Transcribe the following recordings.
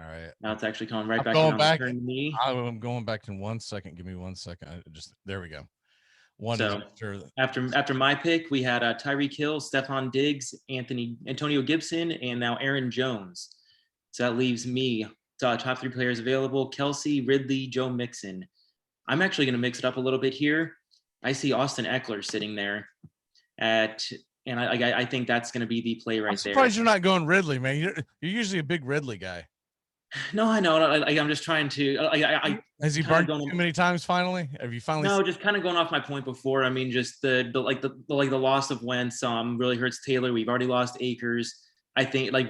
All right. Now it's actually coming right I'm back going around to back. turn to me. I'm going back in 1 second. Give me 1 second. There we go. Wanted to So make sure that after my pick, we had Tyreek Hill, Stephon Diggs, Antonio Gibson, and now Aaron Jones. So that leaves me top 3 players available: Kelsey, Ridley, Joe Mixon. I'm actually going to mix it up a little bit here. I see Austin Eckler sitting there and I think that's going to be the play I'm right there. surprised you're not going Ridley, man. You're usually a big Ridley guy. No, I know. I'm just trying to. Has he burned too many times? Finally, have you finally? No, just kind of going off my point before. I mean, just the loss of Wentz really hurts Taylor. We've already lost Akers. I think like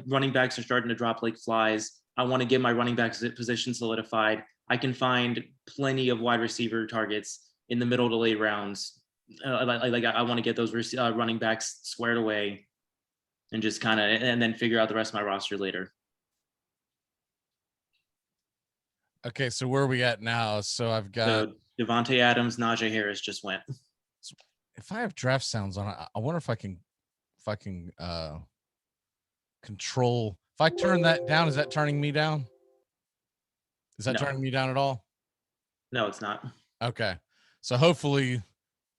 running backs are starting to drop like flies. I want to get my running back position solidified. I can find plenty of wide receiver targets in the middle to late rounds. I want to get those running backs squared away, and just kind of and then figure out the rest of my roster later. Okay, so where are we at now? So I've got Devontae Adams, Najee Harris just went. If I have draft sounds on, I wonder if I can control. If I turn that down, is that turning me down? Is that turning me down at all? No, it's not. Okay, so hopefully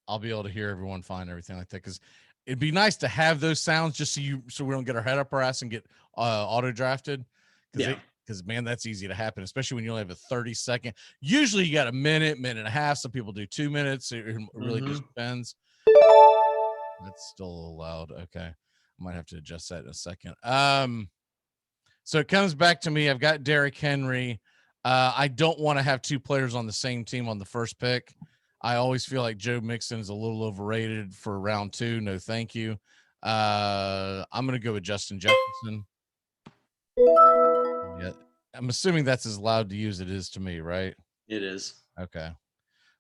I'll be able to hear everyone fine, everything like that, because it'd be nice to have those sounds just so we don't get our head up our ass and get auto drafted. Because man, that's easy to happen, especially when you only have a 30-second. Usually you got a minute and a half. Some people do 2 minutes. It really just depends. That's still a little loud. Okay, I might have to adjust that in a second. So it comes back to me. I've got Derrick Henry. I don't want to have 2 players on the same team on the first pick. I always feel like Joe Mixon is a little overrated for round 2. No, thank you. I'm going to go with Justin Jefferson. Yeah, I'm assuming that's as loud to use it is to me, right? It is. Okay,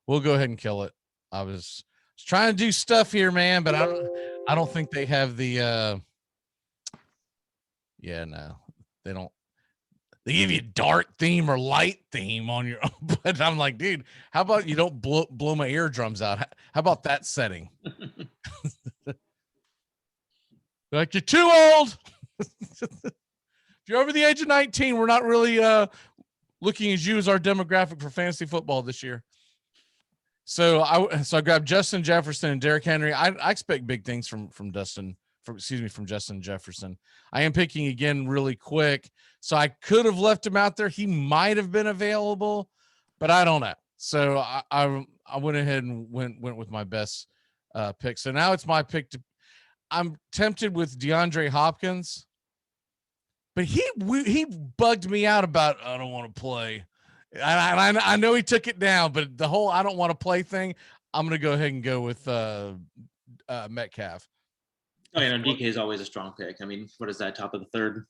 we'll go ahead and kill it. I was trying to do stuff here, man, but I don't think they have the. Yeah, no, they don't. They give you dark theme or light theme on your own, but I'm like, dude, how about you don't blow my eardrums out? How about that setting? Like, you're too old. If you're over the age of 19, we're not really looking at you as our demographic for fantasy football this year. So I grabbed Justin Jefferson and Derrick Henry. I expect big things from Justin Jefferson. I am picking again really quick. So I could have left him out there. He might have been available, but I don't know. So I went ahead and went with my best pick. So now it's my pick I'm tempted with DeAndre Hopkins, but he bugged me out about I don't want to play. I know he took it down, but the whole I don't want to play thing, I'm going to go ahead and go with Metcalf. Oh, yeah, no, DK is always a strong pick. I mean, what is that, top of the third?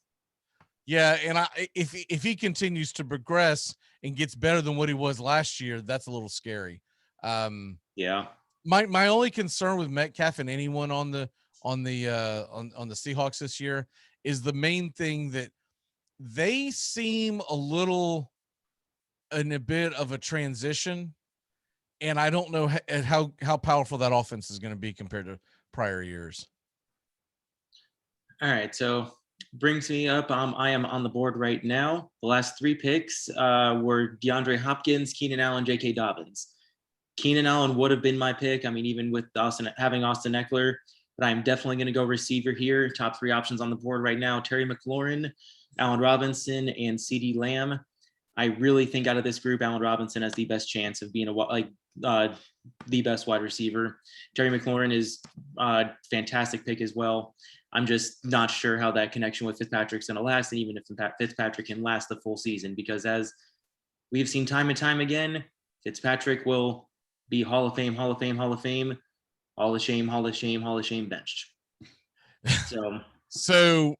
Yeah, and if he continues to progress and gets better than what he was last year, that's a little scary. Yeah. My only concern with Metcalf and anyone on the Seahawks this year is the main thing that they seem a little in a bit of a transition, and I don't know how powerful that offense is going to be compared to prior years. All right, so brings me up. I am on the board right now. The last 3 picks were DeAndre Hopkins, Keenan Allen, J.K. Dobbins. Keenan Allen would have been my pick. I mean, even with having Austin Eckler, but I'm definitely going to go receiver here. Top 3 options on the board right now: Terry McLaurin, Allen Robinson, and CeeDee Lamb. I really think out of this group, Allen Robinson has the best chance of being the best wide receiver. Terry McLaurin is a fantastic pick as well. I'm just not sure how that connection with Fitzpatrick's going to last, and even if Fitzpatrick can last the full season, because as we've seen time and time again, Fitzpatrick will be Hall of Fame, Hall of Fame, Hall of Fame, Hall of Shame, Hall of Shame, Hall of Shame, benched. So,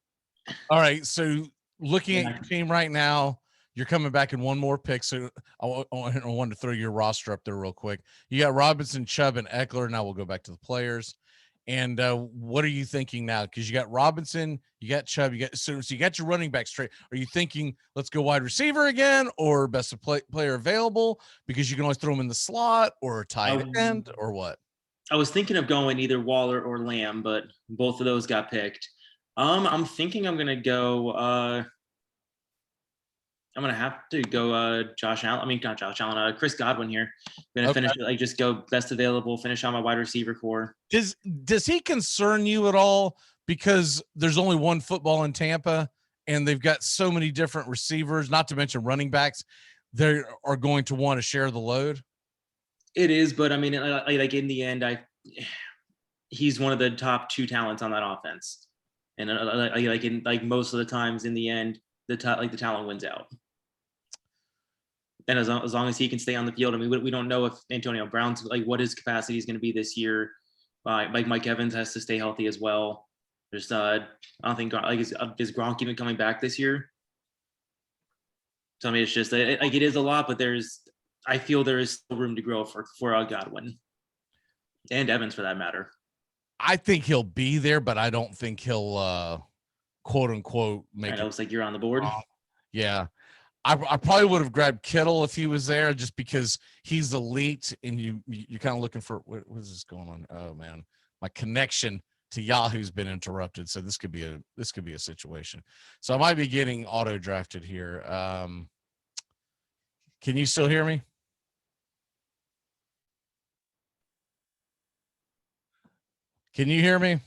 all right. So looking at your team right now, you're coming back in one more pick. So I wanted to throw your roster up there real quick. You got Robinson, Chubb, and Eckler. Now we'll go back to the players. And what are you thinking now? Because you got Robinson, you got Chubb, so you got your running back straight. Are you thinking let's go wide receiver again, or best player available because you can always throw them in the slot, or tight end, or what? I was thinking of going either Waller or Lamb, but both of those got picked. I'm thinking I'm gonna go. I'm gonna have to go Josh Allen. I mean, not Josh Allen. Chris Godwin here. I'm gonna finish like just go best available. Finish on my wide receiver core. Does he concern you at all? Because there's only one football in Tampa, and they've got so many different receivers, not to mention running backs. They are going to want to share the load. It is, but I mean, like in the end, he's one of the top 2 talents on that offense, and like most of the times in the end, the talent wins out. And as long as he can stay on the field, I mean, we don't know if Antonio Brown's like what his capacity is going to be this year. Like Mike Evans has to stay healthy as well. There's I don't think like is Gronk even coming back this year? So I mean, it's just like it is a lot, but I feel there is still room to grow for Godwin and Evans for that matter. I think he'll be there, but I don't think he'll quote unquote make it. It looks like you're on the board. Yeah. I probably would have grabbed Kittle if he was there, just because he's elite, and you're kind of looking for what is this going on? Oh man, my connection to Yahoo's been interrupted, so this could be a situation. So I might be getting auto drafted here. Can you still hear me? Can you hear me?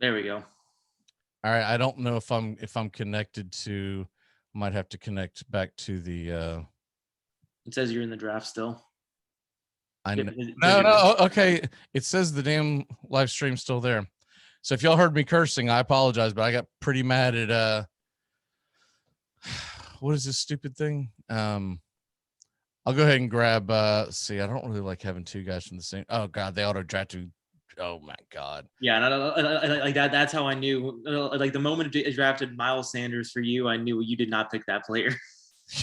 There we go. All right. I don't know if I'm connected to. Might have to connect back to the. It says you're in the draft still. I know. No. Okay. It says the damn live stream's still there. So if y'all heard me cursing, I apologize, but I got pretty mad at what is this stupid thing? I'll go ahead and grab. See, I don't really like having 2 guys from the same. Oh God, they auto drafted. Oh my God. Yeah, like that. That's how I knew. Like the moment I drafted Miles Sanders for you, I knew you did not pick that player.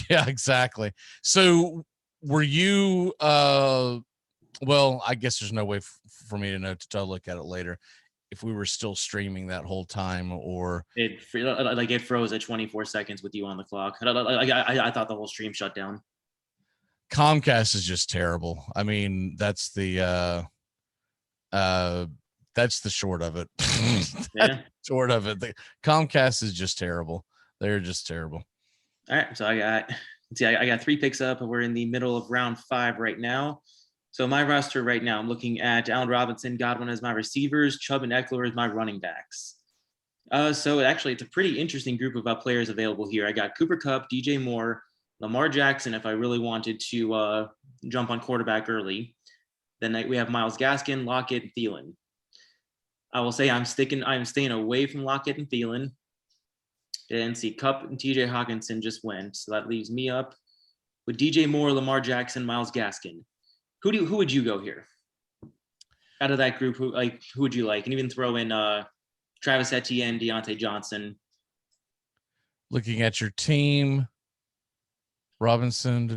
Yeah, exactly. So were you? Well, I guess there's no way for me to know to look at it later. If we were still streaming that whole time, or it froze at 24 seconds with you on the clock. I thought the whole stream shut down. Comcast is just terrible. I mean, that's the short of it. Yeah. Short of it. The Comcast is just terrible. They're just terrible. All right. So I got 3 picks up. We're in the middle of round 5 right now. So my roster right now, I'm looking at Allen Robinson, Godwin as my receivers, Chubb and Eckler as my running backs. So actually, it's a pretty interesting group of players available here. I got Cooper Kupp, DJ Moore, Lamar Jackson, if I really wanted to jump on quarterback early. Then we have Myles Gaskin, Lockett, and Thielen. I will say I'm staying away from Lockett and Thielen. And see, Kupp and TJ Hawkinson just went. So that leaves me up with DJ Moore, Lamar Jackson, Myles Gaskin. Who would you go here? Out of that group, who would you like? And even throw in Travis Etienne, Deontay Johnson. Looking at your team, Robinson.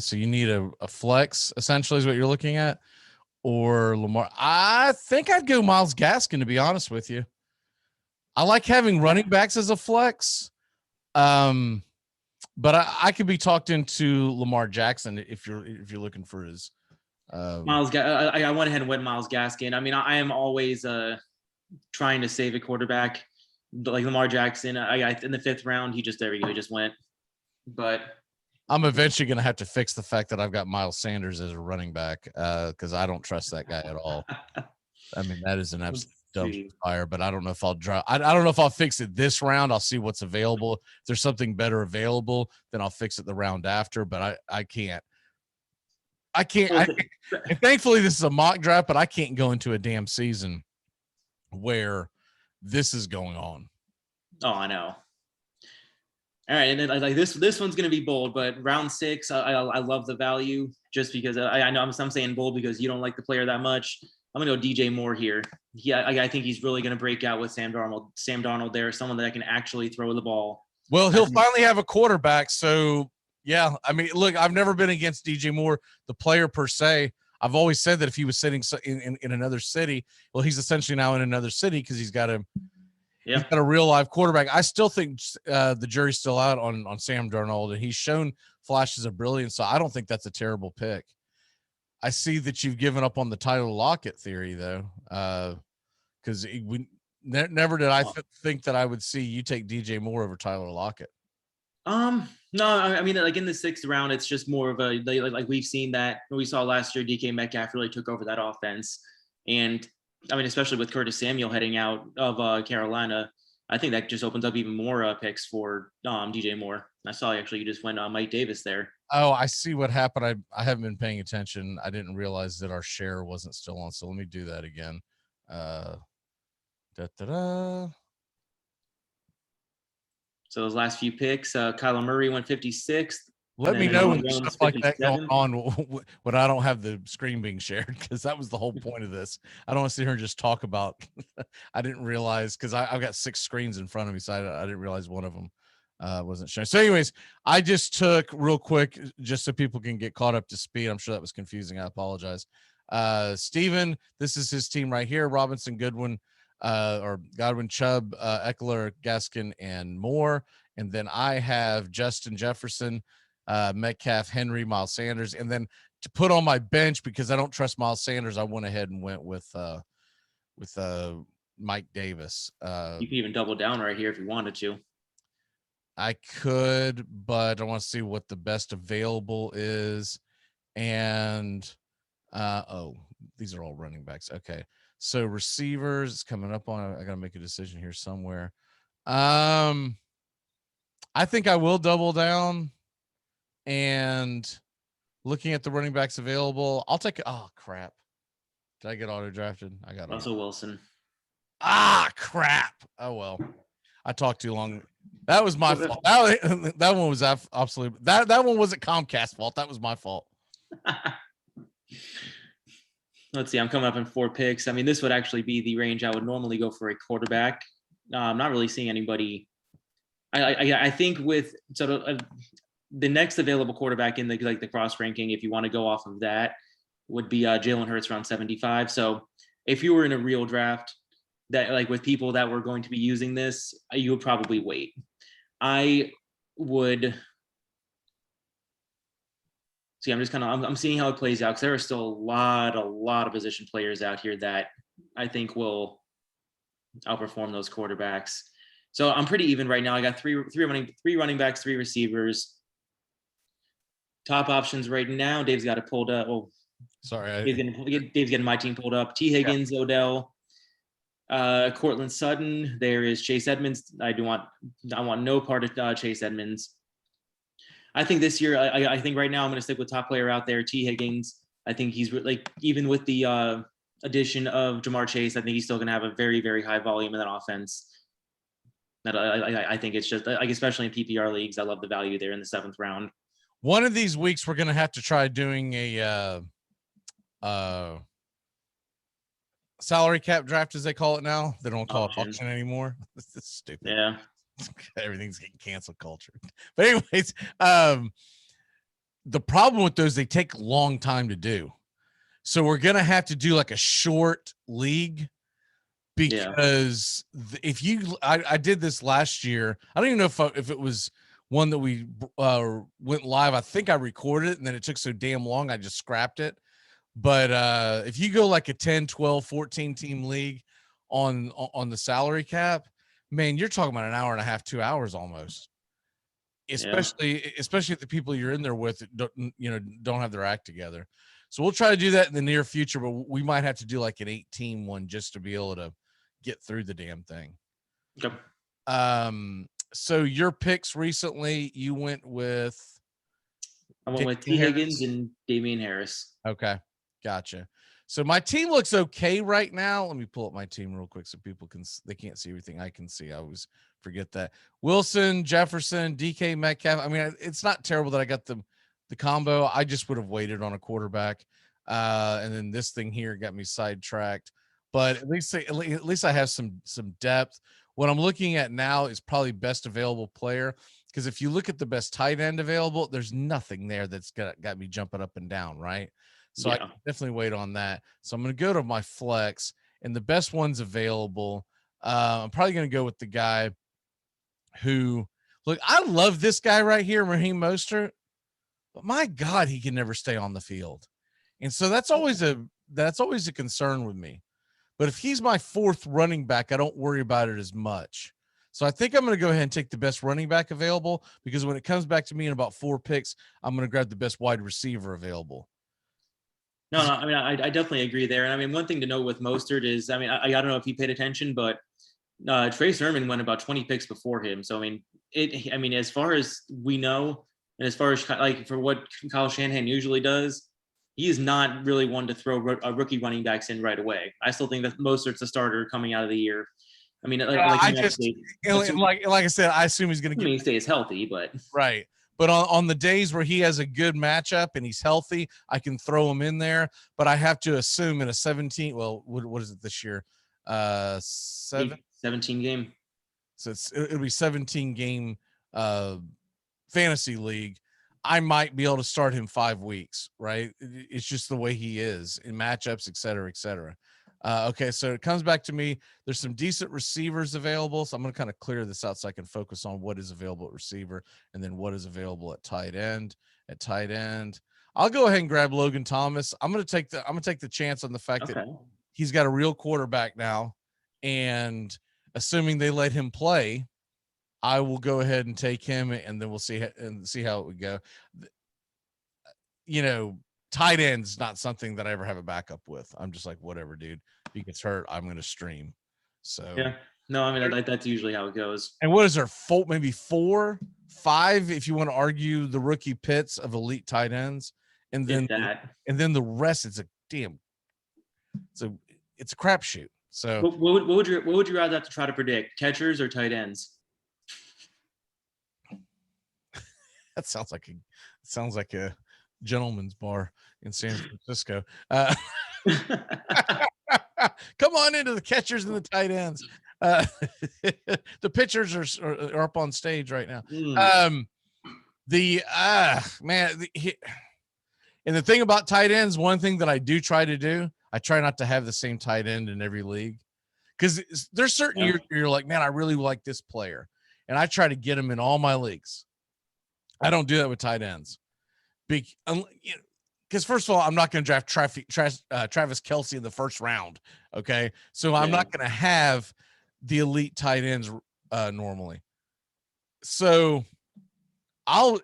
So you need a flex, essentially, is what you're looking at, or Lamar. I think I'd go Myles Gaskin, to be honest with you. I like having running backs as a flex, but I could be talked into Lamar Jackson if you're looking for his. Myles, I went ahead and went Myles Gaskin. I mean, I am always trying to save a quarterback, but like Lamar Jackson, I in the 5th round, he just went. But I'm eventually going to have to fix the fact that I've got Miles Sanders as a running back because I don't trust that guy at all. I mean, that is an absolute dumpster fire, but I don't know if I'll draw. I don't know if I'll fix it this round. I'll see what's available. If there's something better available, then I'll fix it the round after, but I can't. And thankfully this is a mock draft, but I can't go into a damn season where this is going on. Oh, I know. All right, and then like this one's going to be bold, but round 6, I love the value just because I know I'm saying bold because you don't like the player that much. I'm going to go DJ Moore here. I think he's really going to break out with Sam Darnold there, someone that can actually throw the ball. Well, he'll finally have a quarterback, so yeah. I mean, look, I've never been against DJ Moore, the player per se. I've always said that if he was sitting in another city, well, he's essentially now in another city because he's got a real live quarterback. I still think the jury's still out on Sam Darnold, and he's shown flashes of brilliance. So I don't think that's a terrible pick. I see that you've given up on the Tyler Lockett theory, though, because never did I think that I would see you take DJ Moore over Tyler Lockett. No, I mean, like in the 6th round, it's just more of a like we've seen that we saw last year. DK Metcalf really took over that offense, and I mean, especially with Curtis Samuel heading out of Carolina, I think that just opens up even more picks for DJ Moore. I saw actually you just went Mike Davis there. Oh, I see what happened. I haven't been paying attention. I didn't realize that our share wasn't still on. So let me do that again. So those last few picks, Kyler Murray went 56th. Let me know when there's stuff like that going on when I don't have the screen being shared, because that was the whole point of this. I don't want to sit here and just talk about. I didn't realize, because I've got 6 screens in front of me, so I didn't realize one of them wasn't showing. So, anyways, I just took real quick just so people can get caught up to speed. I'm sure that was confusing. I apologize. Steven, this is his team right here: Robinson, Goodwin, or Godwin, Chubb, Eckler, Gaskin, and Moore. And then I have Justin Jefferson, Metcalf, Henry, Miles Sanders. And then to put on my bench, because I don't trust Miles Sanders, I went ahead and went with Mike Davis. You can even double down right here if you wanted to. I could, but I want to see what the best available is. And oh, these are all running backs. Okay. So receivers, it's coming up on. I gotta make a decision here somewhere. I think I will double down, and looking at the running backs available, I'll take. Oh crap! Did I get auto drafted? I got Russell Wilson. Ah crap! Oh well, I talked too long. That was my fault. That one was obsolete. That one wasn't Comcast's fault. That was my fault. Let's see. I'm coming up in 4 picks. I mean, this would actually be the range I would normally go for a quarterback. I'm not really seeing anybody. I think with sort of the next available quarterback in the cross ranking, if you want to go off of that, would be Jalen Hurts around 75. So if you were in a real draft that like with people that were going to be using this, you would probably wait. I would. See, I'm just I'm seeing how it plays out, because there are still a lot of position players out here that I think will outperform those quarterbacks. So I'm pretty even right now. I got three running backs, 3 receivers. Top options right now. Dave's got it pulled up. Oh, sorry. Dave's getting my team pulled up. T. Higgins, yeah. Odell, Cortland Sutton. There is Chase Edmonds. I want no part of Chase Edmonds. I think this year, I think right now I'm going to stick with top player out there, T. Higgins. I think he's like, even with the addition of Jamar Chase, I think he's still going to have a very, very high volume in that offense. That I think it's just like, especially in PPR leagues, I love the value there in the 7th round. One of these weeks, we're going to have to try doing a salary cap draft, as they call it now. They don't call it auction anymore. This is stupid. Yeah. Everything's getting cancel culture. But anyways, the problem with those, they take a long time to do. So we're going to have to do like a short league, because if you, I did this last year. I don't even know if it was one that we went live. I think I recorded it, and then it took so damn long, I just scrapped it. But if you go like a 10, 12, 14 team league on the salary cap, man, you're talking about an hour and a half, 2 hours almost. Especially if the people you're in there with don't have their act together. So we'll try to do that in the near future, but we might have to do like an 8-team one just to be able to get through the damn thing. Okay. So your picks recently, you went with. I went with T. Higgins and Damian Harris. Okay, gotcha. So my team looks okay right now. Let me pull up my team real quick so people they can't see everything I can see. I always forget that. Wilson, Jefferson, DK Metcalf. I mean, it's not terrible that I got the combo. I just would have waited on a quarterback. And then this thing here got me sidetracked. But at least I have some depth. What I'm looking at now is probably best available player, because if you look at the best tight end available, there's nothing there that's got me jumping up and down, right? So I can definitely wait on that. So I'm going to go to my flex, and the best ones available. I'm probably going to go with the guy who, look, I love this guy right here, Raheem Mostert, but my God, he can never stay on the field. And so that's always a concern with me. But if he's my 4th running back, I don't worry about it as much. So I think I'm going to go ahead and take the best running back available, because when it comes back to me in about 4 picks, I'm going to grab the best wide receiver available. No, I mean, I definitely agree there. And I mean, one thing to note with Mostert is, I mean, I don't know if you paid attention, but Trey Sermon went about 20 picks before him. So, I mean, as far as we know, and as far as like for what Kyle Shanahan usually does, he is not really one to throw rookie running backs in right away. I still think that Mostert's a starter coming out of the year. I mean, like I said, I assume he's going to he stays healthy, but right. But on the days where he has a good matchup and he's healthy, I can throw him in there. But I have to assume in a 17, well, what is it this year? 17 game. So it'll be 17 game fantasy league. I might be able to start him 5 weeks, right? It's just the way he is in matchups, et cetera, et cetera. Okay, so it comes back to me. There's some decent receivers available, so I'm going to kind of clear this out so I can focus on what is available at receiver and then what is available at tight end. At tight end, I'll go ahead and grab Logan Thomas. I'm going to take the chance on the fact that he's got a real quarterback now, and assuming they let him play, I will go ahead and take him, and then we'll see how it would go. You know, tight end's not something that I ever have a backup with. I'm just like, whatever, dude. If he gets hurt, I'm going to stream. So yeah, no, I mean, that's usually how it goes. And what is there? Maybe 4, 5, if you want to argue the rookie pits of elite tight ends, and then the rest. It's a crapshoot. So what would you rather have to try to predict, catchers or tight ends? That sounds like a gentleman's bar in San Francisco. Come on into the catchers and the tight ends. The pitchers are up on stage right now. And the thing about tight ends, one thing that I do try to do, I try not to have the same tight end in every league, because there's certain years where you're like, man, I really like this player, and I try to get him in all my leagues. I don't do that with tight ends, because first of all, I'm not going to draft Travis Kelce in the first round. Okay, so I'm not going to have the elite tight ends normally. So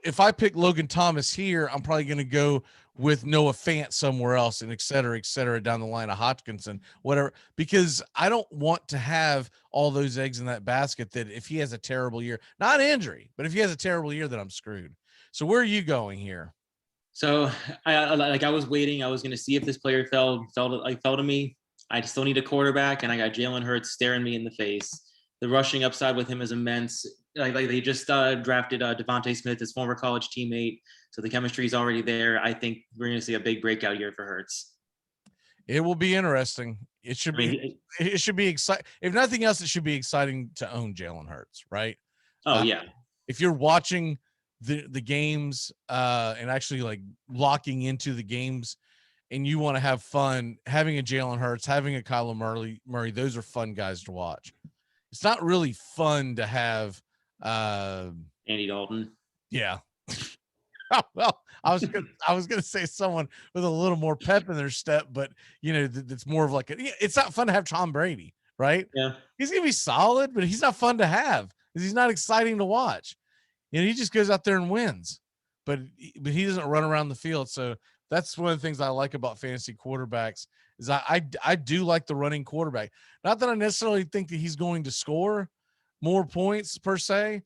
if I pick Logan Thomas here, I'm probably going to go with Noah Fant somewhere else, and et cetera down the line of Hopkinson, whatever, because I don't want to have all those eggs in that basket, that if he has a terrible year, not injury, but if he has a terrible year, then I'm screwed. So where are you going here? So I was waiting. I was going to see if this player fell to me. I still need a quarterback, and I got Jalen Hurts staring me in the face. The rushing upside with him is immense. Like they just drafted Devontae Smith, his former college teammate. So the chemistry is already there. I think we're going to see a big breakout year for Hurts. It will be interesting. It should be exciting. If nothing else, it should be exciting to own Jalen Hurts, right? Oh yeah. If you're watching the games and actually like locking into the games, and you want to have fun, having a Jalen Hurts, having a Kyler Murray, those are fun guys to watch. It's not really fun to have Andy Dalton. Yeah. Well, I was gonna say someone with a little more pep in their step, but that's more of like it's not fun to have Tom Brady, right? Yeah, he's gonna be solid, but he's not fun to have because he's not exciting to watch. He just goes out there and wins, but he doesn't run around the field. So that's one of the things I like about fantasy quarterbacks is I do like the running quarterback. Not that I necessarily think that he's going to score more points per se,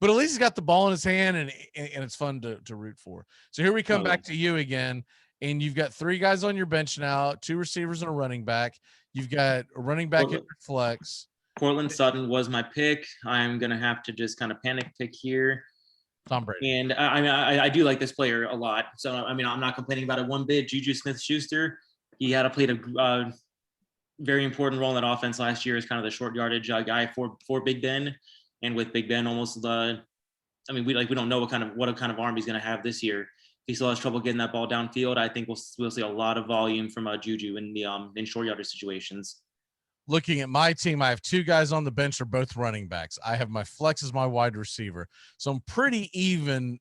but at least he's got the ball in his hand, and it's fun to root for. So here we come back to you again, and you've got 3 guys on your bench now, 2 receivers and a running back. You've got a running back in your flex. Cortland Sutton was my pick. I'm going to have to just kind of panic pick here. Tom Brady. And I do like this player a lot. So, I mean, I'm not complaining about it one bit. Juju Smith-Schuster, he played a very important role in that offense last year as kind of the short yardage guy for Big Ben. And with Big Ben almost we don't know what kind of arm he's going to have this year. If he still has trouble getting that ball downfield, I think we'll see a lot of volume from Juju in short yardage situations. Looking at my team, I have 2 guys on the bench. They're both running backs. I have my flex as my wide receiver. So I'm pretty even,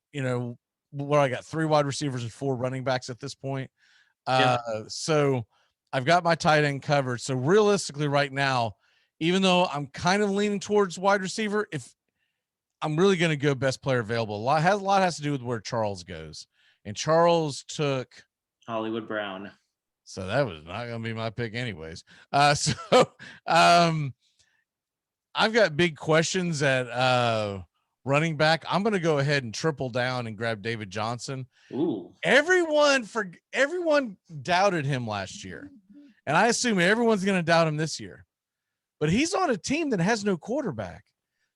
what I got 3 wide receivers and 4 running backs at this point. So I've got my tight end covered. So realistically right now, even though I'm kind of leaning towards wide receiver, if I'm really going to go best player available, a lot has to do with where Charles goes. And Charles took Hollywood Brown. So that was not going to be my pick anyways. Um, I've got big questions at running back. I'm going to go ahead and triple down and grab David Johnson. Ooh. Everyone doubted him last year, and I assume everyone's going to doubt him this year. But he's on a team that has no quarterback,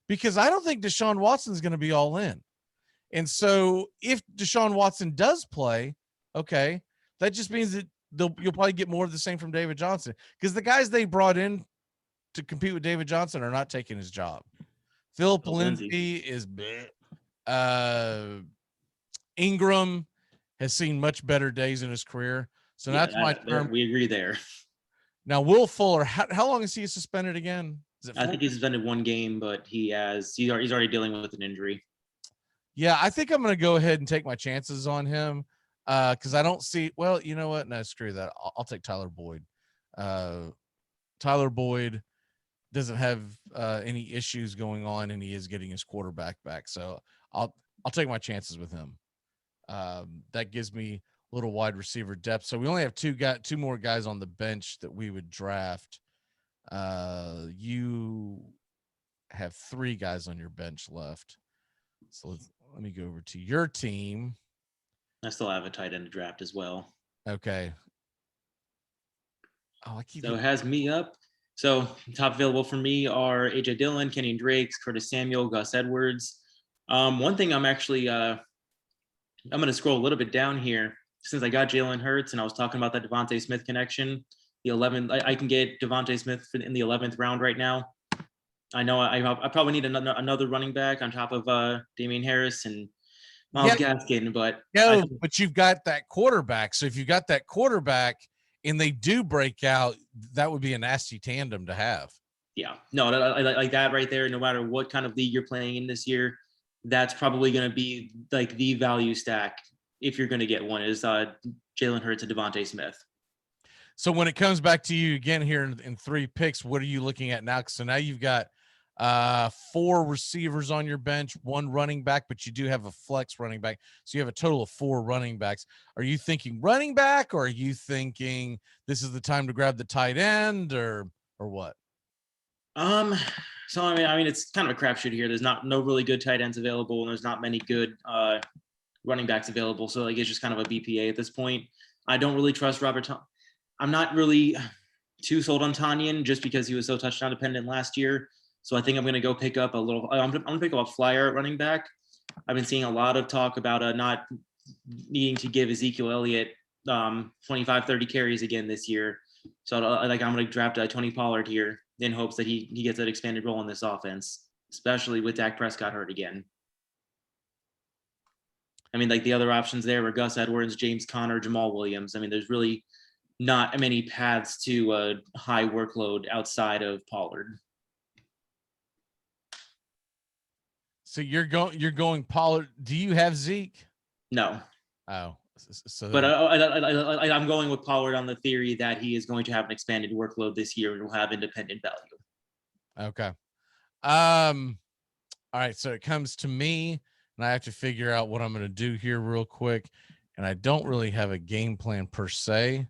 because I don't think Deshaun Watson's going to be all in. And so if Deshaun Watson does play, okay, that just means that you'll probably get more of the same from David Johnson, because the guys they brought in to compete with David Johnson are not taking his job. Philip Lindsay is big. Ingram has seen much better days in his career. So that's my term. We agree there. Now, Will Fuller, how long is he suspended again? Is it 4? I think he's suspended 1 game, but he's already dealing with an injury. Yeah, I think I'm going to go ahead and take my chances on him, because I don't see. Well, you know what? No, screw that. I'll take Tyler Boyd. Tyler Boyd doesn't have any issues going on, and he is getting his quarterback back. So I'll take my chances with him. That gives me a little wide receiver depth. So we only have two more guys on the bench that we would draft. You have 3 guys on your bench left. So let me go over to your team. I still have a tight end to draft as well. Okay. So it has me up. So top available for me are AJ Dillon, Kenny Drakes, Curtis Samuel, Gus Edwards. One thing I'm actually I'm going to scroll a little bit down here, since I got Jalen Hurts and I was talking about that Devontae Smith connection. The 11th, I can get Devontae Smith in the 11th round right now. I know I probably need another running back on top of Damian Harris and Myles Gaskin, but but you've got that quarterback. So if you got that quarterback and they do break out, that would be a nasty tandem to have. Yeah, no, like that right there. No matter what kind of league you're playing in this year, that's probably going to be like the value stack if you're going to get one, is Jalen Hurts and Devontae Smith. So when it comes back to you again here in 3 picks, what are you looking at now? So now you've got 4 receivers on your bench, 1 running back, but you do have a flex running back. So you have a total of 4 running backs. Are you thinking running back, or are you thinking this is the time to grab the tight end, or what? So I mean, it's kind of a crapshoot here. There's no really good tight ends available, and there's not many good running backs available. So like it's just kind of a BPA at this point. I don't really trust Robert. I'm not really too sold on Tanyan, just because he was so touchdown dependent last year. So I think I'm going to go pick up I'm going to pick up a flyer at running back. I've been seeing a lot of talk about not needing to give Ezekiel Elliott 25, 30 carries again this year. So I'm going to draft Tony Pollard here in hopes that he gets that expanded role in this offense, especially with Dak Prescott hurt again. I mean, like the other options there were Gus Edwards, James Conner, Jamal Williams. I mean, there's really not many paths to a high workload outside of Pollard. So you're going Pollard. Do you have Zeke? No. Oh, so but I'm going with Pollard on the theory that he is going to have an expanded workload this year and will have independent value. Okay. All right. So it comes to me, and I have to figure out what I'm going to do here real quick. And I don't really have a game plan per se.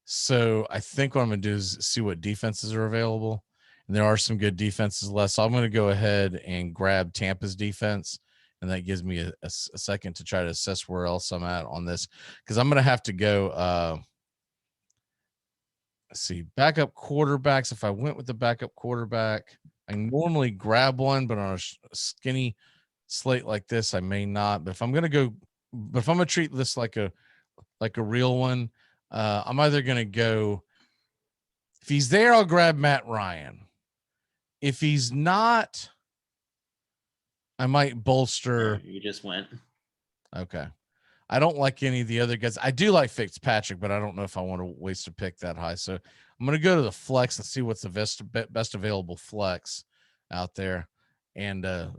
So I think what I'm going to do is see what defenses are available. And there are some good defenses left. So I'm going to go ahead and grab Tampa's defense. And that gives me a second to try to assess where else I'm at on this. Because I'm going to have to go, let's see, backup quarterbacks. If I went with the backup quarterback, I normally grab one, but on a skinny slate like this, I may not. But if I'm going to treat this like a real one, I'm either going to go, if he's there, I'll grab Matt Ryan. If he's not, I might bolster. You just went. Okay. I don't like any of the other guys. I do like Fitzpatrick, but I don't know if I want to waste a pick that high. So I'm going to go to the flex and see what's the best available flex out there. And at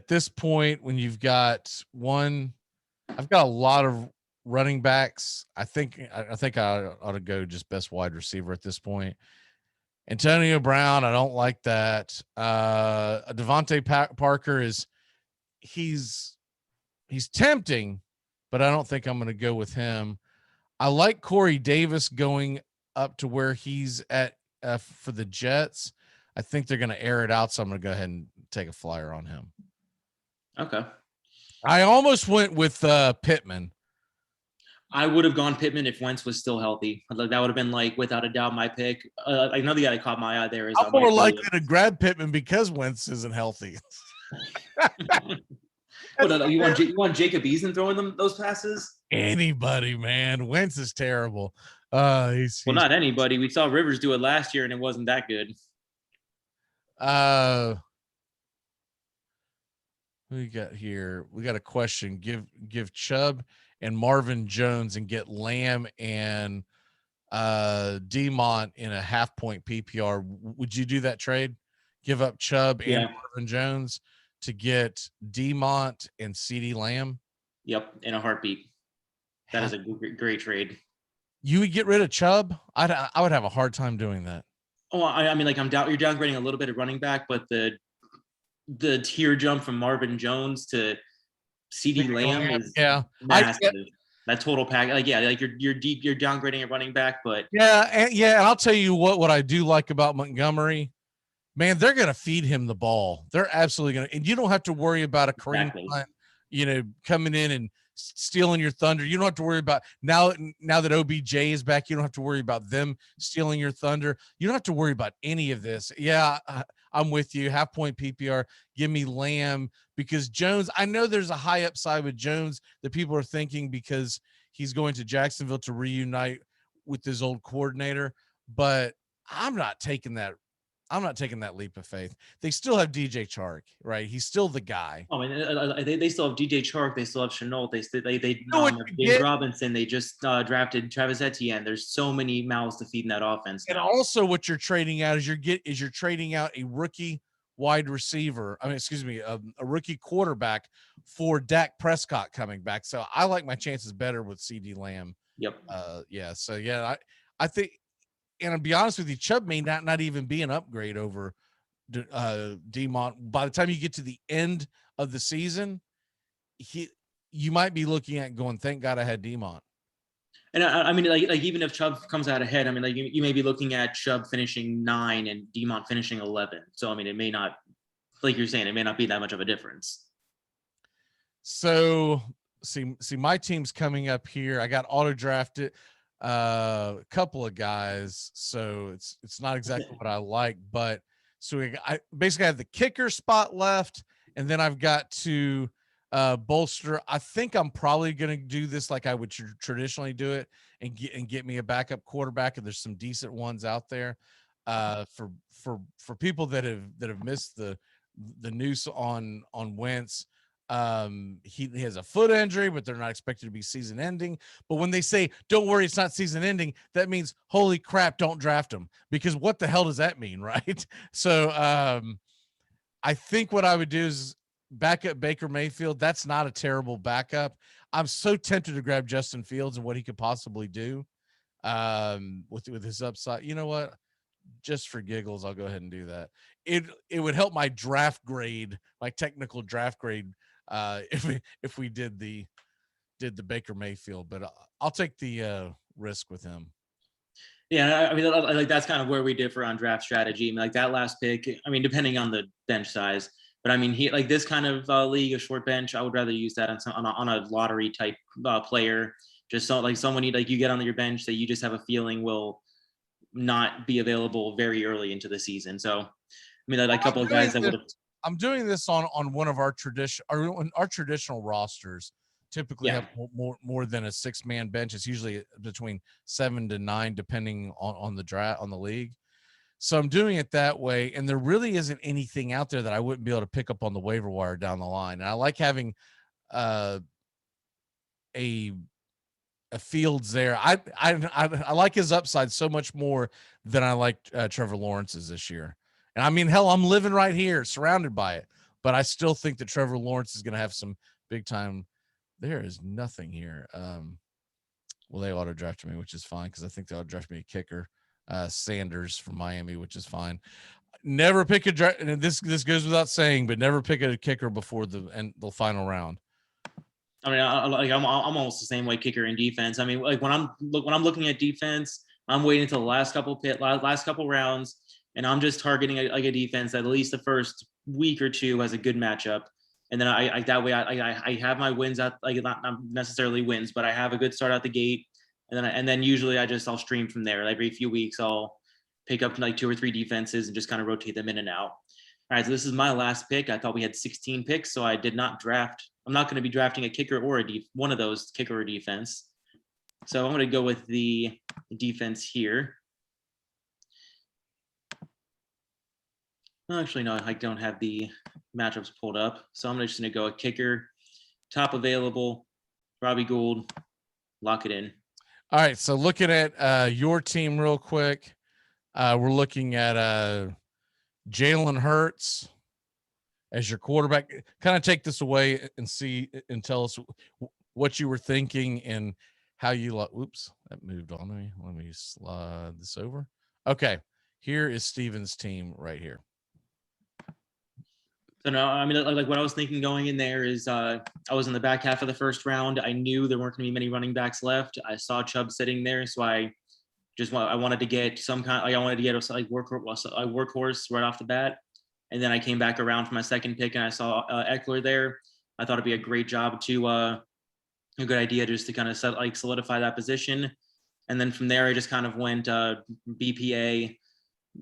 this point, when you've got I've got a lot of running backs, I think I ought to go just best wide receiver at this point. Antonio Brown, I don't like that. Devontae Parker he's tempting, but I don't think I'm going to go with him. I like Corey Davis going up to where he's at for the Jets. I think they're going to air it out, so I'm going to go ahead and take a flyer on him. Okay. I almost went with Pittman. I would have gone Pittman if Wentz was still healthy. Like, that would have been like without a doubt my pick. Another guy that caught my eye there is I'm more likely to grab Pittman because Wentz isn't healthy. You want Jacob Eason throwing them those passes? Anybody, man. Wentz is terrible. He's not anybody. We saw Rivers do it last year and it wasn't that good. We got here. We got a question. Give Chubb and Marvin Jones and get Lamb and Demont in a half-point PPR. Would you do that trade? Give up Chubb and Marvin Jones to get Demont and CeeDee Lamb? Yep, in a heartbeat. That is a great trade. You would get rid of Chubb? I would have a hard time doing that. Oh, I mean, like you're downgrading a little bit of running back, but the tier jump from Marvin Jones to CeeDee Lamb is massive. That total pack, like you're downgrading a running back, but and I'll tell you what I do like about Montgomery. Man, they're gonna feed him the ball. They're absolutely gonna, and you don't have to worry about a Kareem Hunt, coming in and stealing your thunder. You don't have to worry about now that OBJ is back. You don't have to worry about them stealing your thunder. You don't have to worry about any of this. Yeah, I'm with you. Half point PPR. Give me Lamb because Jones. I know there's a high upside with Jones that people are thinking because he's going to Jacksonville to reunite with his old coordinator, but I'm not taking that leap of faith. They still have DJ Chark, right? He's still the guy. I mean, they still have DJ Chark. They still have Chenault. They James Robinson. They just drafted Travis Etienne. There's so many mouths to feed in that offense now. And also, what you're trading out is you're trading out a rookie wide receiver. I mean, excuse me, a rookie quarterback for Dak Prescott coming back. So I like my chances better with CeeDee Lamb. Yep. I think. And I'll be honest with you, Chubb may not even be an upgrade over Demont. By the time you get to the end of the season, you might be looking at going, thank God I had Demont. And I mean, like even if Chubb comes out ahead, I mean, like you may be looking at Chubb finishing 9 and Demont finishing 11. So I mean, it may not, like you're saying, it may not be that much of a difference. So see, my team's coming up here. I got auto drafted. A couple of guys, so it's not exactly what I like, but so I basically have the kicker spot left, and then I've got to bolster. I think I'm probably going to do this like I would traditionally do it and get me a backup quarterback, and there's some decent ones out there for people that have missed the news on Wentz. He has a foot injury, but they're not expected to be season ending. But when they say, don't worry, it's not season ending, that means, holy crap, don't draft him, because what the hell does that mean? Right. So, I think what I would do is back up Baker Mayfield. That's not a terrible backup. I'm so tempted to grab Justin Fields and what he could possibly do, with his upside. You know what? Just for giggles, I'll go ahead and do that. It would help my draft grade, my technical draft grade, if we did the Baker Mayfield, but I'll take the risk with him. Yeah, I mean, like that's kind of where we differ on draft strategy. I mean, like that last pick, I mean, depending on the bench size, but I mean, he like this kind of league, a short bench, I would rather use that on a lottery type player. Just so like someone you get on your bench that you just have a feeling will not be available very early into the season. So, I mean, like a couple of guys that would have. I'm doing this on one of our traditional rosters. Typically have more than a 6-man bench. It's usually between 7 to 9, depending on the draft on the league. So I'm doing it that way, and there really isn't anything out there that I wouldn't be able to pick up on the waiver wire down the line. And I like having a Fields there. I like his upside so much more than I like Trevor Lawrence's this year. And I mean, hell, I'm living right here, surrounded by it. But I still think that Trevor Lawrence is going to have some big time. There is nothing here. Well, they auto drafted me, which is fine because I think they auto drafted me a kicker, Sanders from Miami, which is fine. Never pick a draft, and this goes without saying, but never pick a kicker before the final round. I mean, I'm almost the same way, kicker and defense. I mean, like when I'm looking at defense, I'm waiting until the last couple rounds, and I'm just targeting a defense that at least the first week or two has a good matchup, and then I that way I have my wins out, like not necessarily wins, but I have a good start out the gate, and then usually I'll stream from there. Every few weeks I'll pick up like 2 or 3 defenses and just kind of rotate them in and out. All right, so this is my last pick. I thought we had 16 picks, so I did not draft. I'm not going to be drafting a kicker or one of those, kicker or defense. So I'm going to go with the defense here. Actually, no, I don't have the matchups pulled up. So I'm just going to go a kicker, top available, Robbie Gould, lock it in. All right, so looking at your team real quick, we're looking at Jalen Hurts as your quarterback. Kind of take this away and see and tell us what you were thinking and how you like. Whoops, that moved on me. Let me slide this over. Okay, here is Steven's team right here. So no, I mean, like what I was thinking going in there is I was in the back half of the first round. I knew there weren't going to be many running backs left. I saw Chubb sitting there, so I wanted to get some kind, like I wanted to get a workhorse right off the bat. And then I came back around for my second pick and I saw Eckler there. I thought it'd be a great job to a good idea just to kind of solidify that position. And then from there, I just kind of went BPA,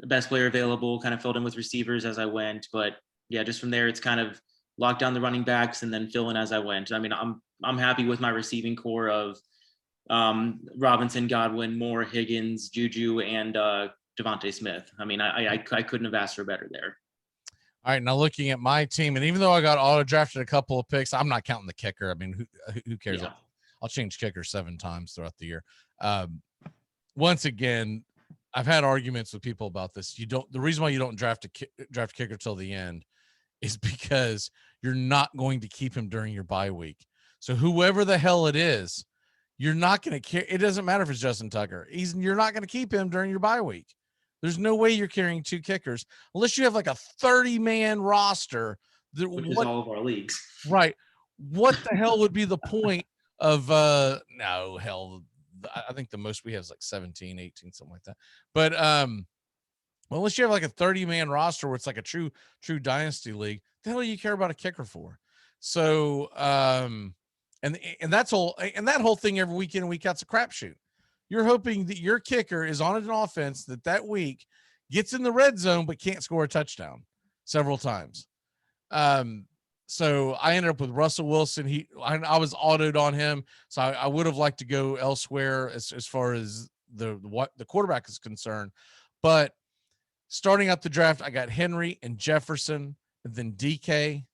best player available, kind of filled in with receivers as I went. But yeah, just from there, it's kind of locked down the running backs and then fill in as I went. I mean, I'm happy with my receiving core of Robinson, Godwin, Moore, Higgins, Juju, and Devontae Smith. I mean, I couldn't have asked for better there. All right, now looking at my team, and even though I got auto drafted a couple of picks, I'm not counting the kicker. I mean, who cares? Yeah. I'll change kicker 7 times throughout the year. Once again, I've had arguments with people about this. The reason why you don't draft a kicker till the end is because you're not going to keep him during your bye week. So whoever the hell it is, you're not going to care. It doesn't matter if it's Justin Tucker. You're not going to keep him during your bye week. There's no way you're carrying 2 kickers unless you have like a 30-man roster. Which is all of our leagues. Right. What the hell would be the point of no, hell, I think the most we have is like 17, 18, something like that. But well, unless you have like a 30-man roster where it's like a true dynasty league, the hell do you care about a kicker for? So and that whole thing every week in and week out's a crapshoot. You're hoping that your kicker is on an offense that week gets in the red zone but can't score a touchdown several times. So I ended up with Russell Wilson. I was autoed on him, so I would have liked to go elsewhere as far as the quarterback is concerned. But starting out the draft, I got Henry and Jefferson, and then DK.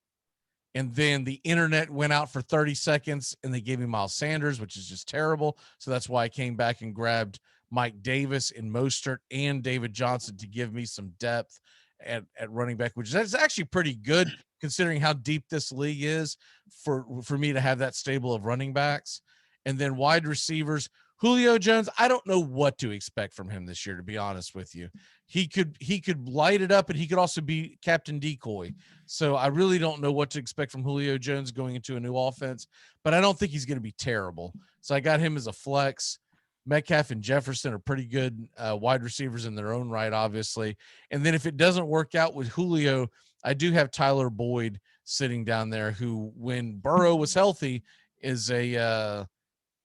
And then the internet went out for 30 seconds and they gave me Miles Sanders, which is just terrible. So that's why I came back and grabbed Mike Davis and Mostert and David Johnson to give me some depth at running back, which is actually pretty good considering how deep this league is for me to have that stable of running backs. And then wide receivers, Julio Jones, I don't know what to expect from him this year, to be honest with you. He could light it up, and he could also be Captain Decoy. So I really don't know what to expect from Julio Jones going into a new offense, but I don't think he's going to be terrible. So I got him as a flex. Metcalf and Jefferson are pretty good wide receivers in their own right, obviously. And then if it doesn't work out with Julio, I do have Tyler Boyd sitting down there, who, when Burrow was healthy, is a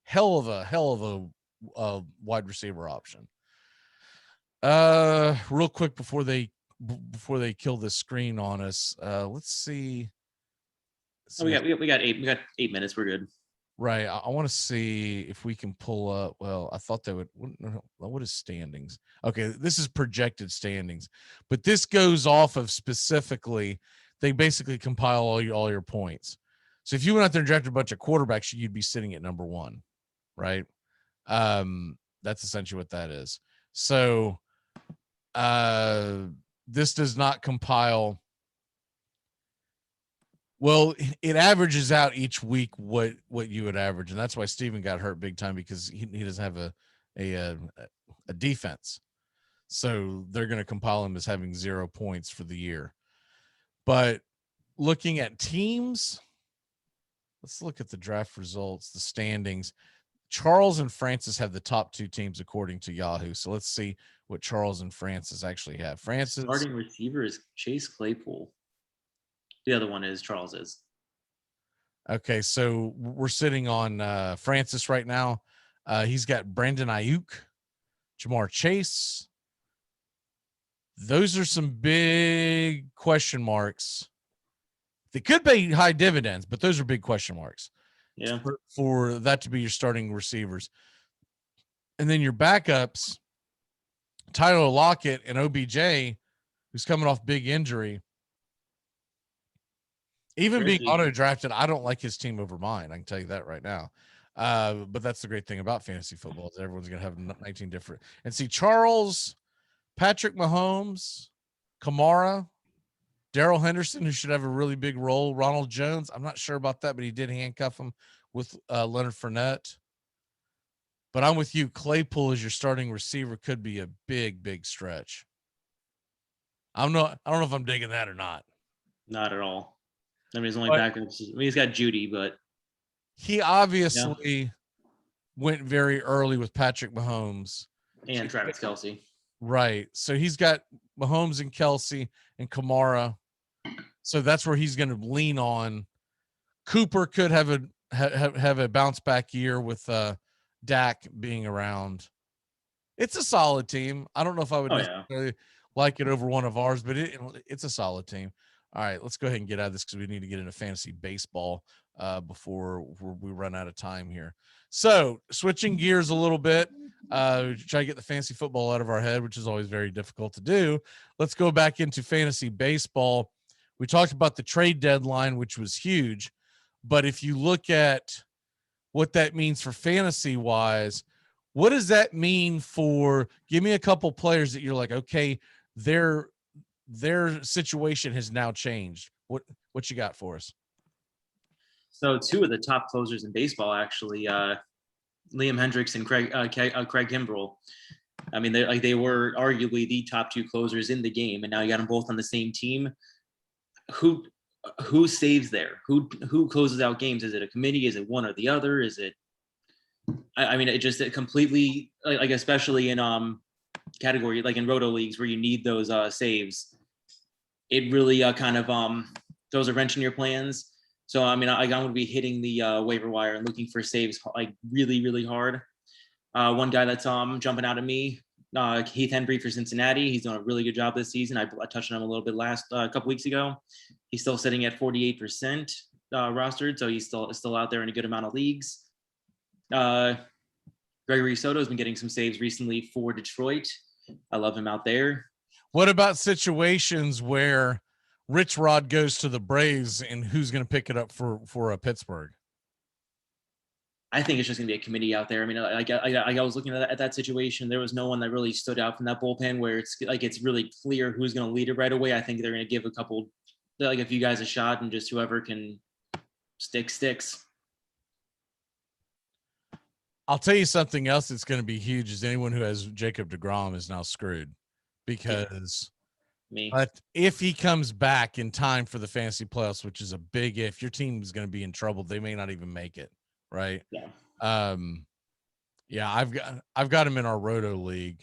hell of a wide receiver option. Real quick before they kill this screen on us, let's see. We got 8 minutes. We're good. Right. I want to see if we can pull up. Well, I thought they would. What is standings? Okay, this is projected standings, but this goes off of specifically. They basically compile all your points. So if you went out there and drafted a bunch of quarterbacks, you'd be sitting at number 1, right? That's essentially what that is. So this does not compile Well, it averages out each week what you would average, and that's why Steven got hurt big time, because he doesn't have a defense. So they're going to compile him as having 0 points for the year. But looking at teams, let's look at the draft results, the standings. Charles and Francis have the top 2 teams according to Yahoo. So let's see what Charles and Francis actually have. Francis Starting receiver is Chase Claypool. The other one is Charles's. Okay, so we're sitting on Francis right now. He's got Brandon Ayuk, Jamar Chase. Those are some big question marks. They could pay high dividends, but those are big question marks. Yeah. For that to be your starting receivers. And then your backups, Tyler Lockett and OBJ, who's coming off big injury. Even being auto drafted, I don't like his team over mine. I can tell you that right now. But that's the great thing about fantasy football is everyone's going to have 19 different. And see, Charles, Patrick Mahomes, Kamara, Darrell Henderson, who should have a really big role. Ronald Jones, I'm not sure about that, but he did handcuff him with Leonard Fournette. But I'm with you. Claypool as your starting receiver could be a big, big stretch. I don't know if I'm digging that or not. Not at all. I mean, his only backups. I mean, he's got Judy, but he obviously went very early with Patrick Mahomes and Travis Kelce. Right. So he's got Mahomes and Kelce and Kamara. So that's where he's going to lean on. Cooper could have a bounce back year with Dak being around. It's a solid team. I don't know if I would necessarily like it over one of ours, but it's a solid team. All right, let's go ahead and get out of this because we need to get into fantasy baseball before we run out of time here. So switching gears a little bit, try to get the fantasy football out of our head, which is always very difficult to do. Let's go back into fantasy baseball. We talked about the trade deadline, which was huge. But if you look at what that means for fantasy wise, what does that mean for, give me a couple players that you're like, okay, their situation has now changed. What you got for us? So 2 of the top closers in baseball, actually, Liam Hendricks and Craig Kimbrell. I mean, they were arguably the top 2 closers in the game, and now you got them both on the same team. Who saves there? Who closes out games? Is it a committee? Is it one or the other? Is it? I mean, it completely, like especially in category like in roto leagues where you need those saves. It really kind of throws a wrench in your plans. So I mean, I'm going to be hitting the waiver wire and looking for saves like really, really hard. One guy that's jumping out at me, Heath Henry for Cincinnati. He's done a really good job this season. I touched on him a little bit a couple weeks ago. He's still sitting at 48% rostered, so he's still out there in a good amount of leagues. Gregory Soto has been getting some saves recently for Detroit. I love him out there. What about situations where Rich Rod goes to the Braves and who's going to pick it up for Pittsburgh? I think it's just going to be a committee out there. I mean, I was looking at that situation. There was no one that really stood out from that bullpen where it's really clear who's going to lead it right away. I think they're going to give a few guys a shot, and just whoever can sticks. I'll tell you something else that's going to be huge is anyone who has Jacob deGrom is now screwed, because but if he comes back in time for the fantasy playoffs, which is a big if, your team is going to be in trouble. They may not even make it. Right. Yeah. I've got him in our Roto league,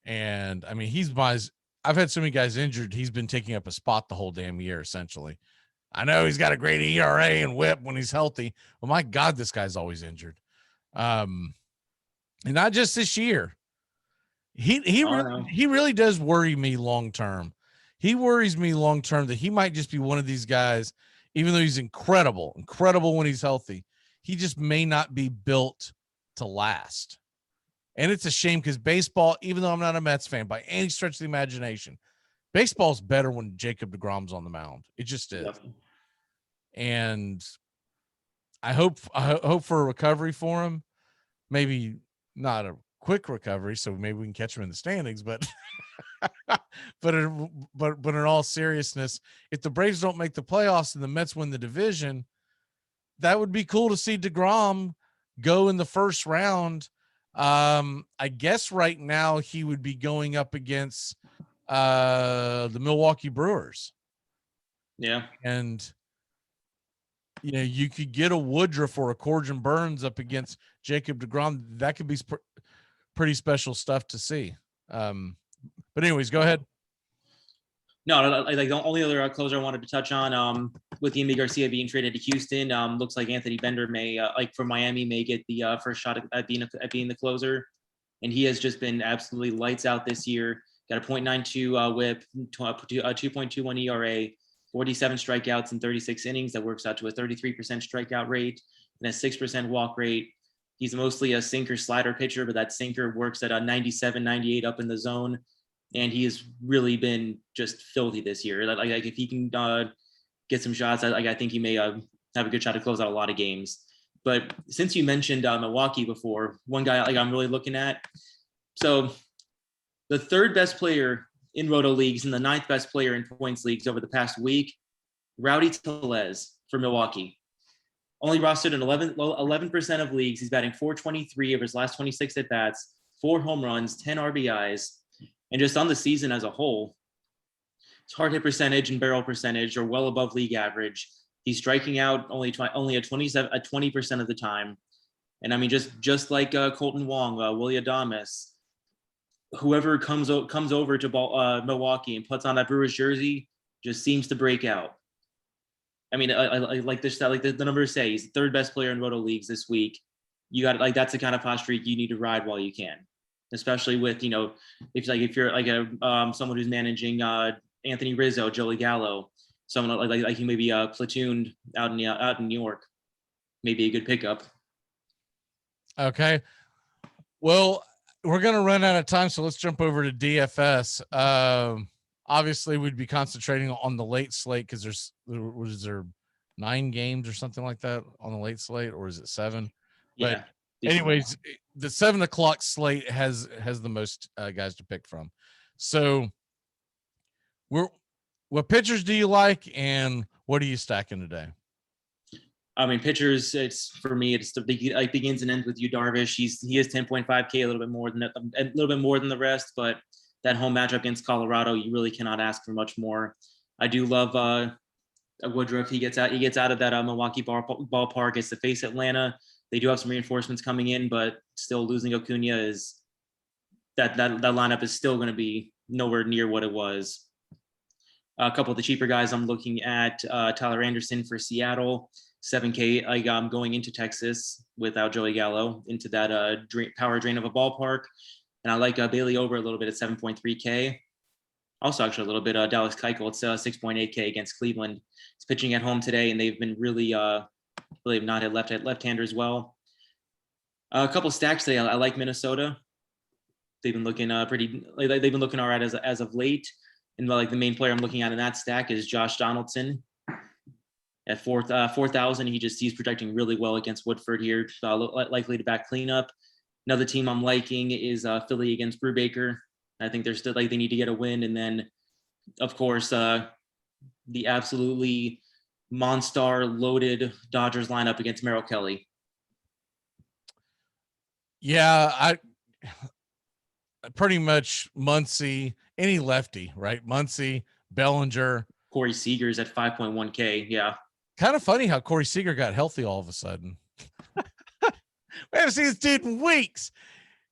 and I mean, I've had so many guys injured. He's been taking up a spot the whole damn year, essentially. I know he's got a great ERA and whip when he's healthy. Well, my God, this guy's always injured. And not just this year. He really does worry me long term. He worries me long term that he might just be one of these guys, even though he's incredible when he's healthy. He just may not be built to last. And it's a shame because baseball, even though I'm not a Mets fan by any stretch of the imagination, baseball's better when Jacob deGrom's on the mound. It just is. Yep. And I hope for a recovery for him. Maybe not quick recovery, so maybe we can catch him in the standings. But but in all seriousness, if the Braves don't make the playoffs and the Mets win the division, that would be cool to see DeGrom go in the first round. I guess right now he would be going up against the Milwaukee Brewers. Yeah. And you could get a Woodruff or a Corbin Burns up against Jacob DeGrom. That could be pretty special stuff to see. But anyways, go ahead. No, like the only other closer I wanted to touch on, with Yimi Garcia being traded to Houston, looks like Anthony Bender may, like from Miami, may get the first shot at being the closer, and he has just been absolutely lights out this year. Got a .92 WHIP, 2.21 ERA, 47 strikeouts in 36 innings. That works out to a 33% strikeout rate and a 6% walk rate. He's mostly a sinker slider pitcher, but that sinker works at a 97, 98 up in the zone. And he has really been just filthy this year. Like if he can get some shots, I think he may have a good shot to close out a lot of games. But since you mentioned Milwaukee before, one guy I'm really looking at. So the third best player in roto leagues and the ninth best player in points leagues over the past week, Rowdy Tellez for Milwaukee. Only rostered in 11% of leagues. He's batting .423 of his last 26 at bats, 4 home runs, 10 RBIs. And just on the season as a whole, his hard hit percentage and barrel percentage are well above league average. He's striking out only at 20% of the time. And I mean, just like Colton Wong, Willie Adames, whoever comes over to Milwaukee and puts on that Brewers jersey just seems to break out. I mean, I like this, like the numbers say, he's the third best player in roto leagues this week. You got that's the kind of hot streak you need to ride while you can. Especially with, if you're like someone who's managing Anthony Rizzo, Joey Gallo, someone like he may be platooned out in New York, maybe a good pickup. Okay, well, we're gonna run out of time, so let's jump over to DFS. Obviously, we'd be concentrating on the late slate because was there 9 games or something like that on the late slate, or is it 7? Yeah. But anyways, the 7 o'clock slate has the most guys to pick from. So what pitchers do you like, and what are you stacking today? I mean, pitchers, for me, it's begins and ends with Yu Darvish. He is 10.5K, a little bit more than the rest, but that home matchup against Colorado, you really cannot ask for much more. I do love Woodruff. He gets out of that Milwaukee ballpark. It's to face Atlanta. They do have some reinforcements coming in, but still losing Acuna is that lineup is still going to be nowhere near what it was. A couple of the cheaper guys I'm looking at, Tyler Anderson for Seattle, 7K. I'm going into Texas without Joey Gallo into that power drain of a ballpark. And I like Bailey over a little bit at 7.3K. Also, actually, a little bit Dallas Keuchel. It's 6.8K against Cleveland. It's pitching at home today, and they've been really have not hit left-hander as well. A couple of stacks today. I like Minnesota. They've been looking they've been looking all right as of late. And like the main player I'm looking at in that stack is Josh Donaldson at 4,000. He's projecting really well against Woodford here, likely to back cleanup. Another team I'm liking is Philly against Brubaker. I think they're still they need to get a win. And then, of course, the absolutely monster loaded Dodgers lineup against Merrill Kelly. Yeah, I pretty much Muncy, any lefty, right? Muncy, Bellinger, Corey Seager's at 5.1K. Yeah. Kind of funny how Corey Seager got healthy all of a sudden. We haven't seen this dude in weeks.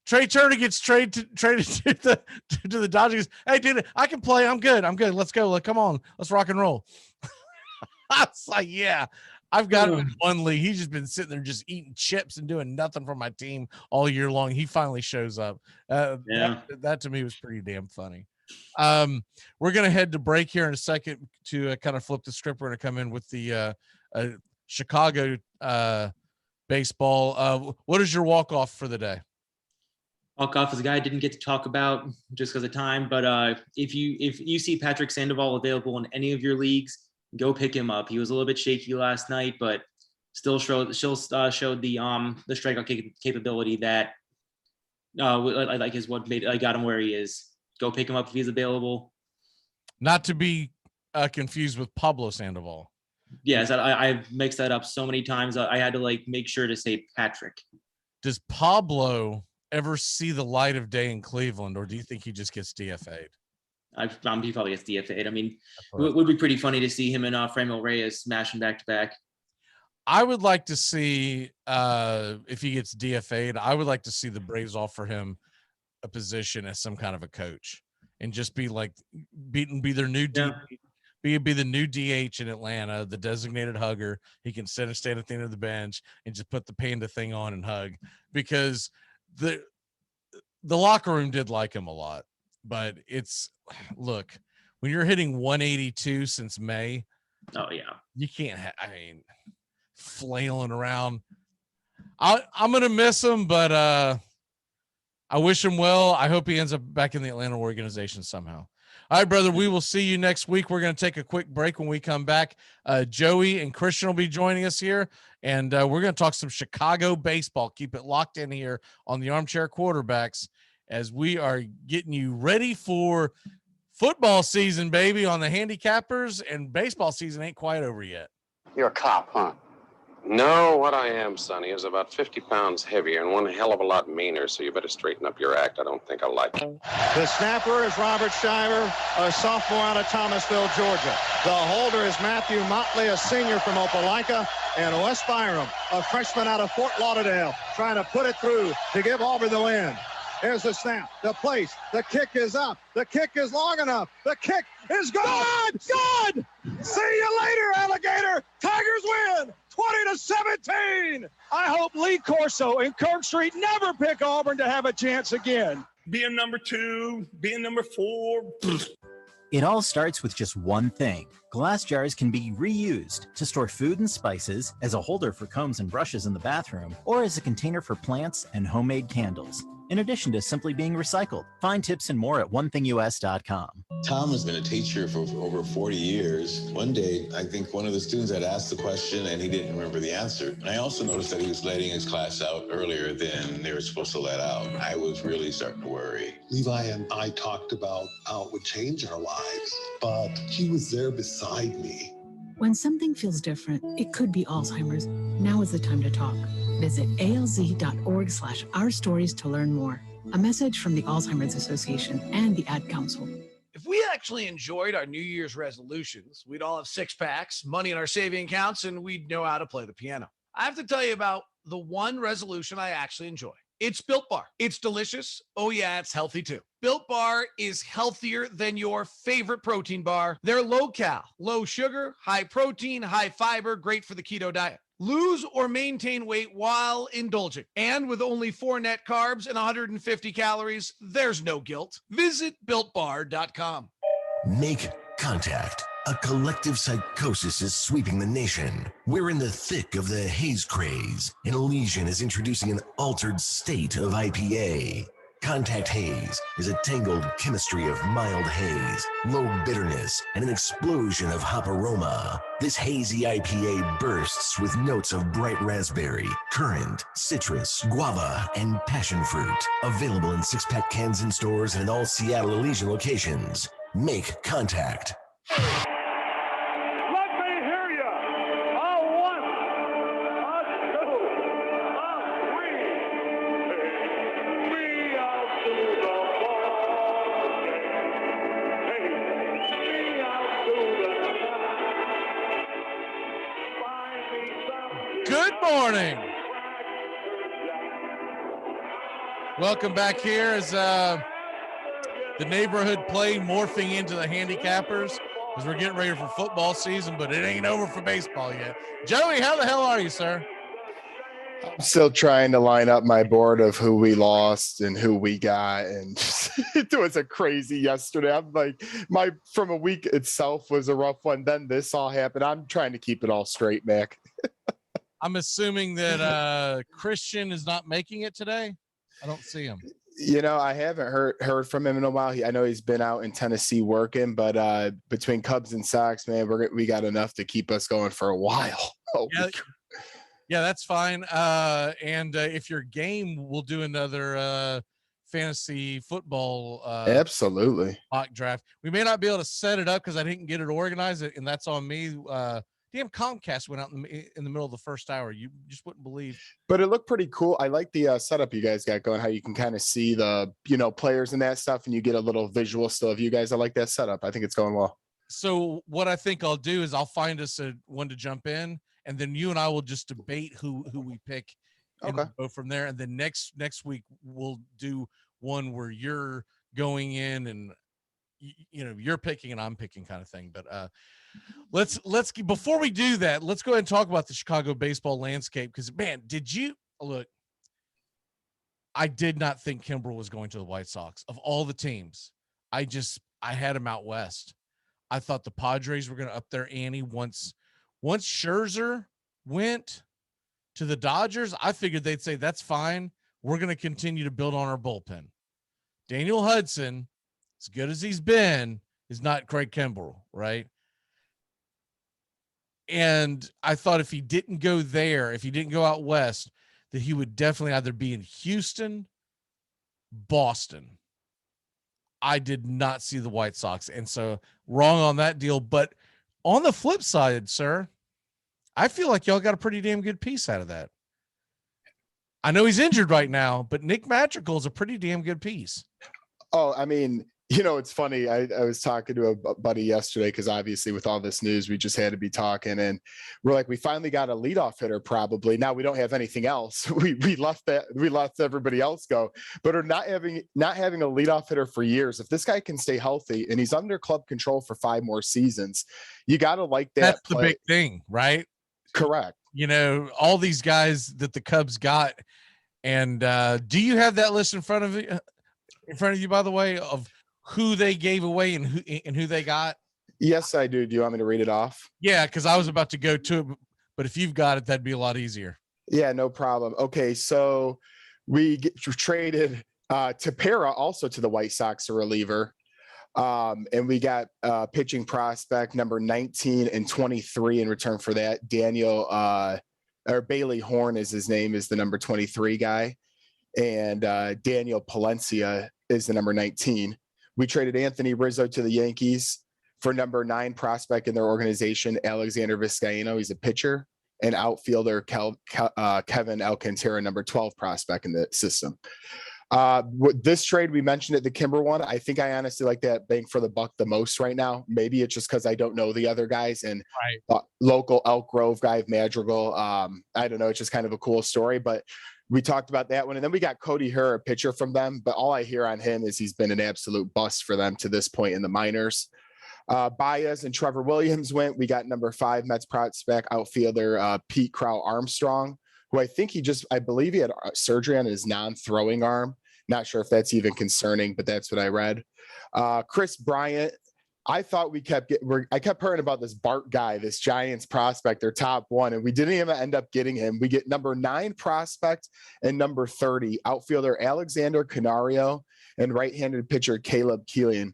Trey Turner gets traded to the Dodgers. Hey, dude, I can play. I'm good. Let's go. Come on. Let's rock and roll. I was like, yeah, I've got him in one league. He's just been sitting there just eating chips and doing nothing for my team all year long. He finally shows up. That to me was pretty damn funny. We're going to head to break here in a second to kind of flip the script. We're going to come in with the Chicago baseball. What is your walk-off for the day? Walk-off is a guy I didn't get to talk about just because of time, but if you see Patrick Sandoval available in any of your leagues, go pick him up. He was a little bit shaky last night, but still showed the strikeout capability that Like is what made I got him where he is. Go pick him up if he's available. Not to be confused with Pablo Sandoval. Yes, I've mixed that up so many times. I had to like make sure to say Patrick. Does Pablo ever see the light of day in Cleveland, or do you think he just gets DFA'd? He probably gets DFA'd. I mean, it would be pretty funny to see him and Franmil Reyes smashing back to back. I would like to see if he gets DFA'd. I would like to see the Braves offer him a position as some kind of a coach and just be like be their new be the new DH in Atlanta, the designated hugger. He can sit and stand at the end of the bench and just put the panda thing on and hug, because the locker room did like him a lot. But look, when you're hitting 182 since May, oh yeah, you can't flailing around. I'm gonna miss him, but I wish him well. I hope he ends up back in the Atlanta organization somehow. All right, brother, we will see you next week. We're going to take a quick break. When we come back, Joey and Christian will be joining us here, and we're going to talk some Chicago baseball. Keep it locked in here on the Armchair Quarterbacks as we are getting you ready for football season, baby, on the Handicappers, and baseball season ain't quite over yet. You're a cop, huh? No, what I am, Sonny, is about 50 pounds heavier and one hell of a lot meaner, so you better straighten up your act. I don't think I'll like it. The snapper is Robert Shiver, a sophomore out of Thomasville, Georgia. The holder is Matthew Motley, a senior from Opelika, and Wes Byram, a freshman out of Fort Lauderdale, trying to put it through to give Auburn the win. Here's the snap, the place, the kick is up, the kick is long enough, the kick is good! Good! See you later, alligator! Tigers win, 20-17! I hope Lee Corso and Kirk Street never pick Auburn to have a chance again. Being number 2, being number 4. It all starts with just one thing. Glass jars can be reused to store food and spices, as a holder for combs and brushes in the bathroom, or as a container for plants and homemade candles, in addition to simply being recycled. Find tips and more at onethingus.com. Tom has been a teacher for over 40 years. One day, I think one of the students had asked the question and he didn't remember the answer. And I also noticed that he was letting his class out earlier than they were supposed to let out. I was really starting to worry. Levi and I talked about how it would change our lives, but he was there beside me. When something feels different, it could be Alzheimer's. Now is the time to talk. Visit alz.org/ourstories to learn more. A message from the Alzheimer's Association and the Ad Council. If we actually enjoyed our New Year's resolutions, we'd all have six packs, money in our saving accounts, and we'd know how to play the piano. I have to tell you about the one resolution I actually enjoy. It's Built Bar. It's delicious. Oh yeah, it's healthy too. Built Bar is healthier than your favorite protein bar. They're low cal, low sugar, high protein, high fiber, great for the keto diet. Lose or maintain weight while indulging. And with only 4 net carbs and 150 calories, there's no guilt. Visit BuiltBar.com. Make contact. A collective psychosis is sweeping the nation. We're in the thick of the haze craze, and Elysian is introducing an altered state of IPA. Contact Haze is a tangled chemistry of mild haze, low bitterness, and an explosion of hop aroma. This hazy IPA bursts with notes of bright raspberry, currant, citrus, guava, and passion fruit. Available in 6-pack cans in stores and in all Seattle Elysian locations. Make contact. Morning. Welcome back here as the neighborhood play morphing into the Handicappers as we're getting ready for football season, but it ain't over for baseball yet. Joey, how the hell are you, sir? I'm still trying to line up my board of who we lost and who we got, and it was a crazy yesterday. I'm like, from a week itself was a rough one. Then this all happened. I'm trying to keep it all straight, Mac. I'm assuming that Christian is not making it today. I don't see him. You know, I haven't heard from him in a while. I know he's been out in Tennessee working, but between Cubs and Sox, man, we got enough to keep us going for a while. Yeah, that's fine. And if you're game, we'll do another fantasy football Absolutely. mock draft. We may not be able to set it up because I didn't get it organized, and that's on me. Damn, Comcast went out in the middle of the first hour. You just wouldn't believe. But it looked pretty cool. I like the setup you guys got going, how you can kind of see the, players and that stuff, and you get a little visual still of you guys. I like that setup. I think it's going well. So what I think I'll do is I'll find us one to jump in, and then you and I will just debate who we pick and Okay. go from there. And then next week we'll do one where you're going in and you're picking and I'm picking kind of thing. But let's before we do that, let's go ahead and talk about the Chicago baseball landscape, because man, did you look? I did not think Kimbrel was going to the White Sox. Of all the teams, I had him out west. I thought the Padres were going to up their ante once Scherzer went to the Dodgers. I figured they'd say, that's fine. We're going to continue to build on our bullpen. Daniel Hudson, as good as he's been, is not Craig Kimbrel, right? And I thought if he didn't go there, if he didn't go out west, that he would definitely either be in Houston, Boston. I did not see the White Sox, and so wrong on that deal. But on the flip side, sir, I feel like y'all got a pretty damn good piece out of that. I know he's injured right now, but Nick Madrigal is a pretty damn good piece. Oh, I mean, it's funny. I was talking to a buddy yesterday, because obviously with all this news, we just had to be talking, and we're like, we finally got a leadoff hitter. Probably now we don't have anything else. We left everybody else go, but are not having a leadoff hitter for years. If this guy can stay healthy and he's under club control for 5 more seasons, you got to like that. That's the big thing, right? Correct. All these guys that the Cubs got, and do you have that list in front of you, by the way, of who they gave away and who they got? Yes, I do. Do you want me to read it off? Yeah, because I was about to go to it, but if you've got it, that'd be a lot easier. Yeah, no problem. Okay, so we traded Tepera also to the White Sox, a reliever. And we got pitching prospect number 19 and 23 in return for that. Bailey Horn is his name, is the number 23 guy. And Daniel Palencia is the number 19. We traded Anthony Rizzo to the Yankees for number 9 prospect in their organization, Alexander Vizcaino. He's a pitcher. And outfielder Kevin Alcantara, number 12 prospect in the system. This trade, we mentioned it, the Kimber one. I think I honestly like that bang for the buck the most right now. Maybe it's just because I don't know the other guys, and local Elk Grove guy, Madrigal. I don't know. It's just kind of a cool story, but we talked about that one. And then we got Cody Herr, a pitcher from them, but all I hear on him is he's been an absolute bust for them to this point in the minors. Baez and Trevor Williams went. We got number 5 Mets prospect outfielder Pete Crow Armstrong, who I believe he had surgery on his non-throwing arm. Not sure if that's even concerning, but that's what I read. Chris Bryant, I thought I kept hearing about this Bart guy, this Giants prospect, their top 1, and we didn't even end up getting him. We get number 9 prospect and number 30 outfielder Alexander Canario and right-handed pitcher Caleb Keelan.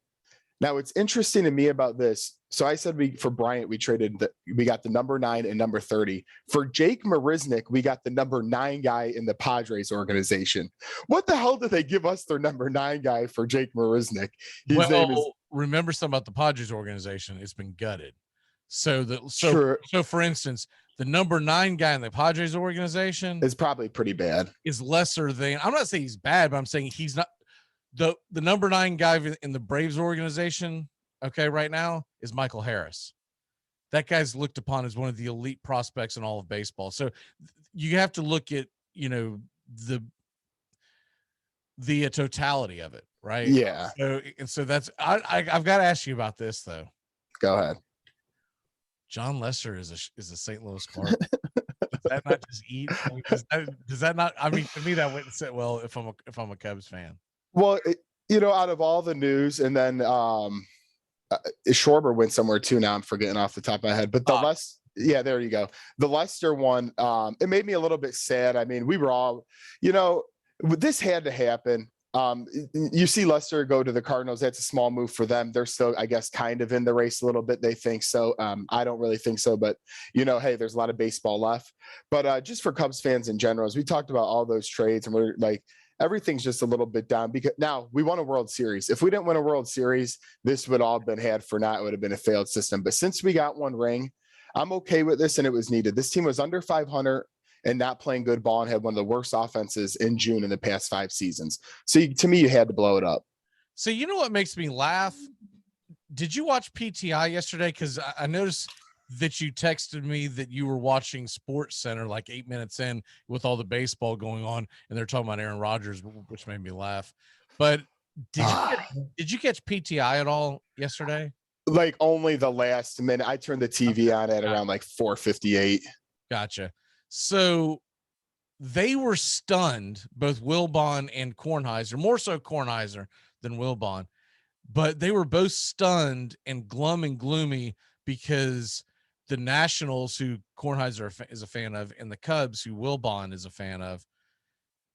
Now, what's interesting to me about this, so I said for Bryant, we got the number 9 and number 30. For Jake Marisnick, we got the number 9 guy in the Padres organization. What the hell did they give us their number 9 guy for Jake Marisnick? Remember something about the Padres organization? It's been gutted. So for instance, the number 9 guy in the Padres organization is probably pretty bad. Is lesser than, I'm not saying he's bad, but I'm saying he's not. The number 9 guy in the Braves organization, okay, right now is Michael Harris. That guy's looked upon as one of the elite prospects in all of baseball. So you have to look at, the totality of it, right? Yeah. So that's I've got to ask you about this though. Go ahead. John Lester is a St. Louis Cardinal. Does that not just eat? Does that not? I mean, to me, that wouldn't sit well if I'm a Cubs fan. Well, out of all the news, and then Schwarber went somewhere too. Now I'm forgetting off the top of my head, but there you go. The Lester one, it made me a little bit sad. I mean, we were all, this had to happen. You see Lester go to the Cardinals. That's a small move for them. They're still, I guess, kind of in the race a little bit. They think so. I don't really think so, but hey, there's a lot of baseball left. But just for Cubs fans in general, as we talked about all those trades, and we're like, everything's just a little bit down because now we won a World Series. If we didn't win a World Series, this would all been had for naught. It would have been a failed system. But since we got one ring, I'm okay with this, and it was needed. This team was under 500 and not playing good ball and had one of the worst offenses in June in the past 5 seasons. So to me, you had to blow it up. So you know what makes me laugh? Did you watch PTI yesterday? Because I noticed that you texted me that you were watching Sports Center like 8 minutes in with all the baseball going on, and they're talking about Aaron Rodgers, which made me laugh. But did you catch PTI at all yesterday? Like only the last minute. I turned the TV on at around like 4:58. Gotcha. So they were stunned, both Wilbon and Kornheiser, more so Kornheiser than Wilbon, but they were both stunned and glum and gloomy because the Nationals, who Kornheiser is a fan of, and the Cubs, who Wilbon is a fan of,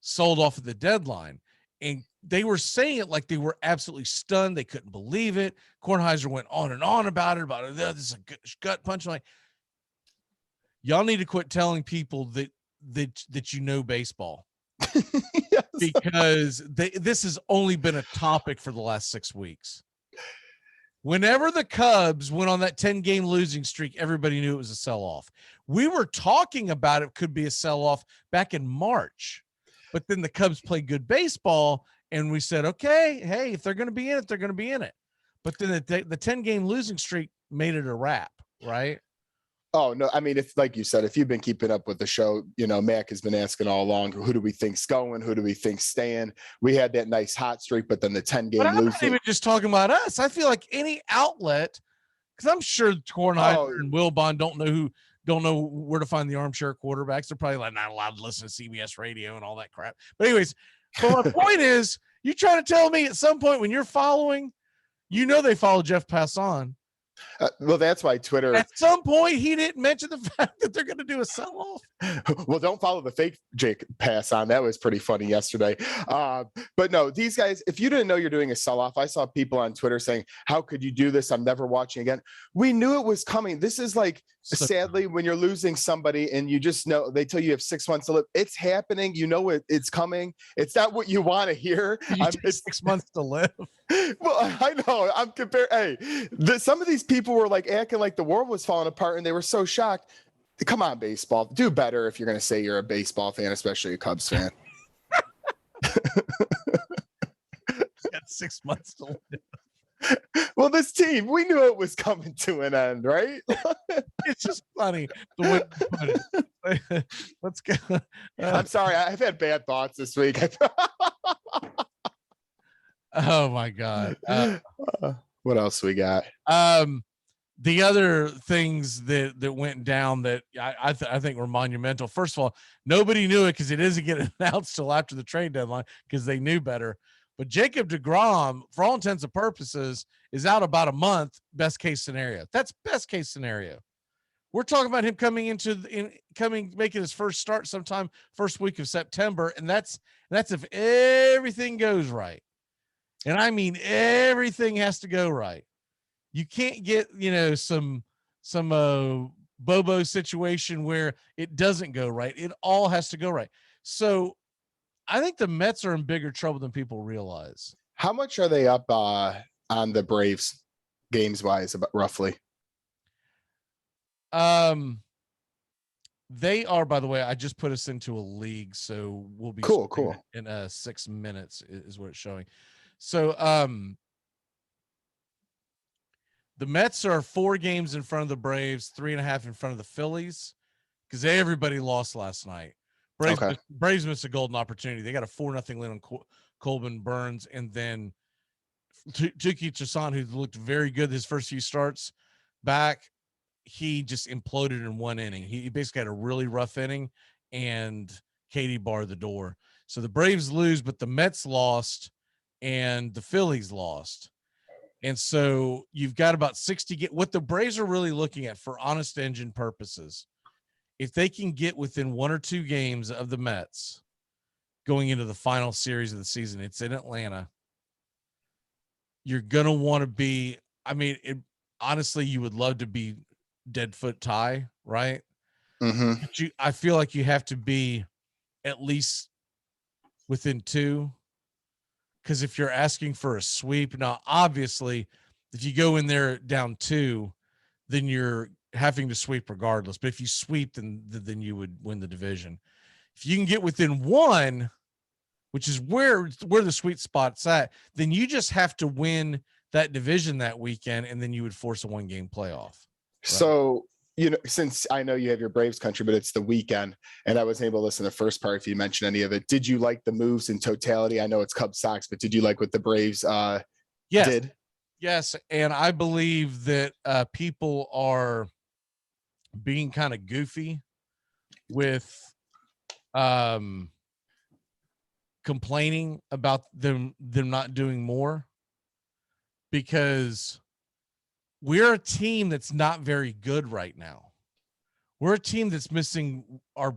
sold off at the deadline. And they were saying it like they were absolutely stunned. They couldn't believe it. Kornheiser went on and on about it. This is a gut punch. Like, y'all need to quit telling people that you know baseball. Yes. Because this has only been a topic for the last 6 weeks. Whenever the Cubs went on that 10-game losing streak, everybody knew it was a sell-off. We were talking about it could be a sell-off back in March, but then the Cubs played good baseball, and we said, okay, hey, if they're going to be in it, they're going to be in it. But then the 10-game losing streak made it a wrap, right? Oh, no. I mean, if, like you said, if you've been keeping up with the show, you know, Mac has been asking all along, who do we think's going? Who do we think's staying? We had that nice hot streak, but then the 10-game losing. I'm not even just talking about us. I feel like any outlet, because I'm sure Kornheiser and Wilbon don't know where to find the armchair quarterbacks. They're probably like not allowed to listen to CBS radio and all that crap. But anyways, but my point is, you trying to tell me at some point when you're following, you know, they follow Jeff Passan. Well, that's why Twitter. At some point, he didn't mention the fact that they're going to do a sell-off. Well, don't follow the fake Jake Passan. That was pretty funny yesterday. But no, these guys, if you didn't know you're doing a sell-off, I saw people on Twitter saying, how could you do this? I'm never watching again. We knew it was coming. This is like, sadly, when you're losing somebody and you just know, they tell you have 6 months to live. It's happening. You know it's coming. It's not what you want to hear. It's 6 months to live. Well, I know. I'm comparing. Hey, some of these people were like acting like the world was falling apart, and they were so shocked. Come on, baseball. Do better if you're going to say you're a baseball fan, especially a Cubs fan. Got 6 months to live. Well, this team, we knew it was coming to an end, right? It's just funny. Let's go. I'm sorry. I've had bad thoughts this week. Oh my God. What else we got? The other things that went down that I think were monumental. First of all, nobody knew it because it isn't getting announced till after the trade deadline because they knew better. But Jacob deGrom, for all intents and purposes, is out about a month. Best case scenario. That's best case scenario. We're talking about him making his first start sometime first week of September, and that's if everything goes right. And I mean, everything has to go right. You can't get, some Bobo situation where it doesn't go right. It all has to go right. So I think the Mets are in bigger trouble than people realize. How much are they up on the Braves games wise, about roughly? They are, by the way, I just put us into a league, so we'll be cool. In 6 minutes is what it's showing. So the Mets are 4 games in front of the Braves, 3.5 in front of the Phillies, because everybody lost last night. Braves missed a golden opportunity. They got a 4-0 lead on Colbin Burns, and then Tuki Toussaint, who looked very good his first few starts back, he just imploded in 1 inning. He basically had a really rough inning, and Katie barred the door. So the Braves lose, but the Mets lost, and the Phillies lost. And so you've got about 60. What the Braves are really looking at for honest engine purposes, if they can get within 1 or 2 games of the Mets going into the final series of the season, it's in Atlanta. You're going to want to be, honestly, you would love to be dead foot tie, right? Mm-hmm. But I feel like you have to be at least within 2. Because if you're asking for a sweep, now obviously, if you go in there down 2, then you're having to sweep regardless. But if you sweep, then you would win the division. If you can get within 1, which is where the sweet spot's at, then you just have to win that division that weekend, and then you would force a 1-game playoff. Right? So, since I know you have your Braves country, but it's the weekend, and I wasn't able to listen to the first part if you mentioned any of it. Did you like the moves in totality? I know it's Cubs Sox, but did you like what the Braves did? Yes, and I believe that people are being kind of goofy with complaining about them not doing more, because we're a team that's not very good right now. We're a team that's missing our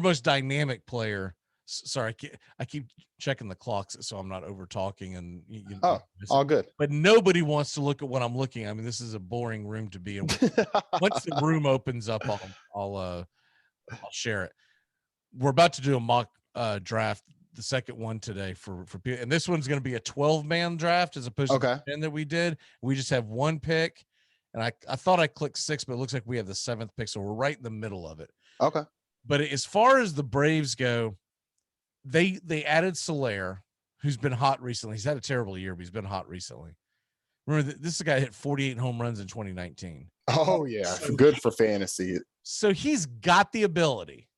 most dynamic player. Sorry, I keep checking the clocks so I'm not over talking, and all good. But nobody wants to look at what I'm looking at. I mean, this is a boring room to be in. Once the room opens up, I'll share it. We're about to do a mock draft, the second one today for people, and this one's going to be a 12-man draft as opposed to the 10 that we did. We just have 1 pick, and I thought I clicked 6, but it looks like we have the 7th pick, so we're right in the middle of it. Okay. But as far as the Braves go, they added Soler, who's been hot recently. He's had a terrible year, but he's been hot recently. Remember, this is a guy hit 48 home runs in 2019. Oh yeah, so good for fantasy. So he's got the ability.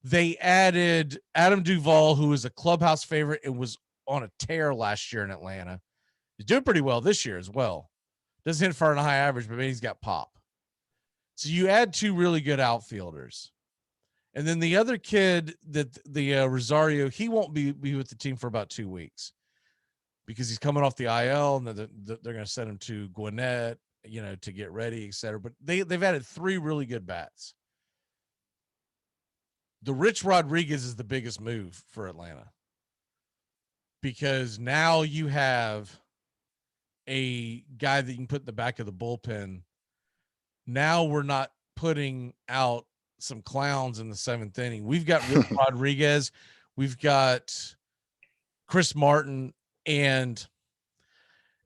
They added Adam Duvall, who was a clubhouse favorite and was on a tear last year in Atlanta. He's doing pretty well this year as well. Doesn't hit far on a high average, but maybe he's got pop. So you add 2 really good outfielders. And then the other kid, the Rosario, he won't be with the team for about 2 weeks because he's coming off the IL, and they're going to send him to Gwinnett, to get ready, et cetera. But they've added 3 really good bats. The Rich Rodriguez is the biggest move for Atlanta, because now you have a guy that you can put in the back of the bullpen. Now we're not putting out some clowns in the 7th inning. We've got Rich Rodriguez, we've got Chris Martin, and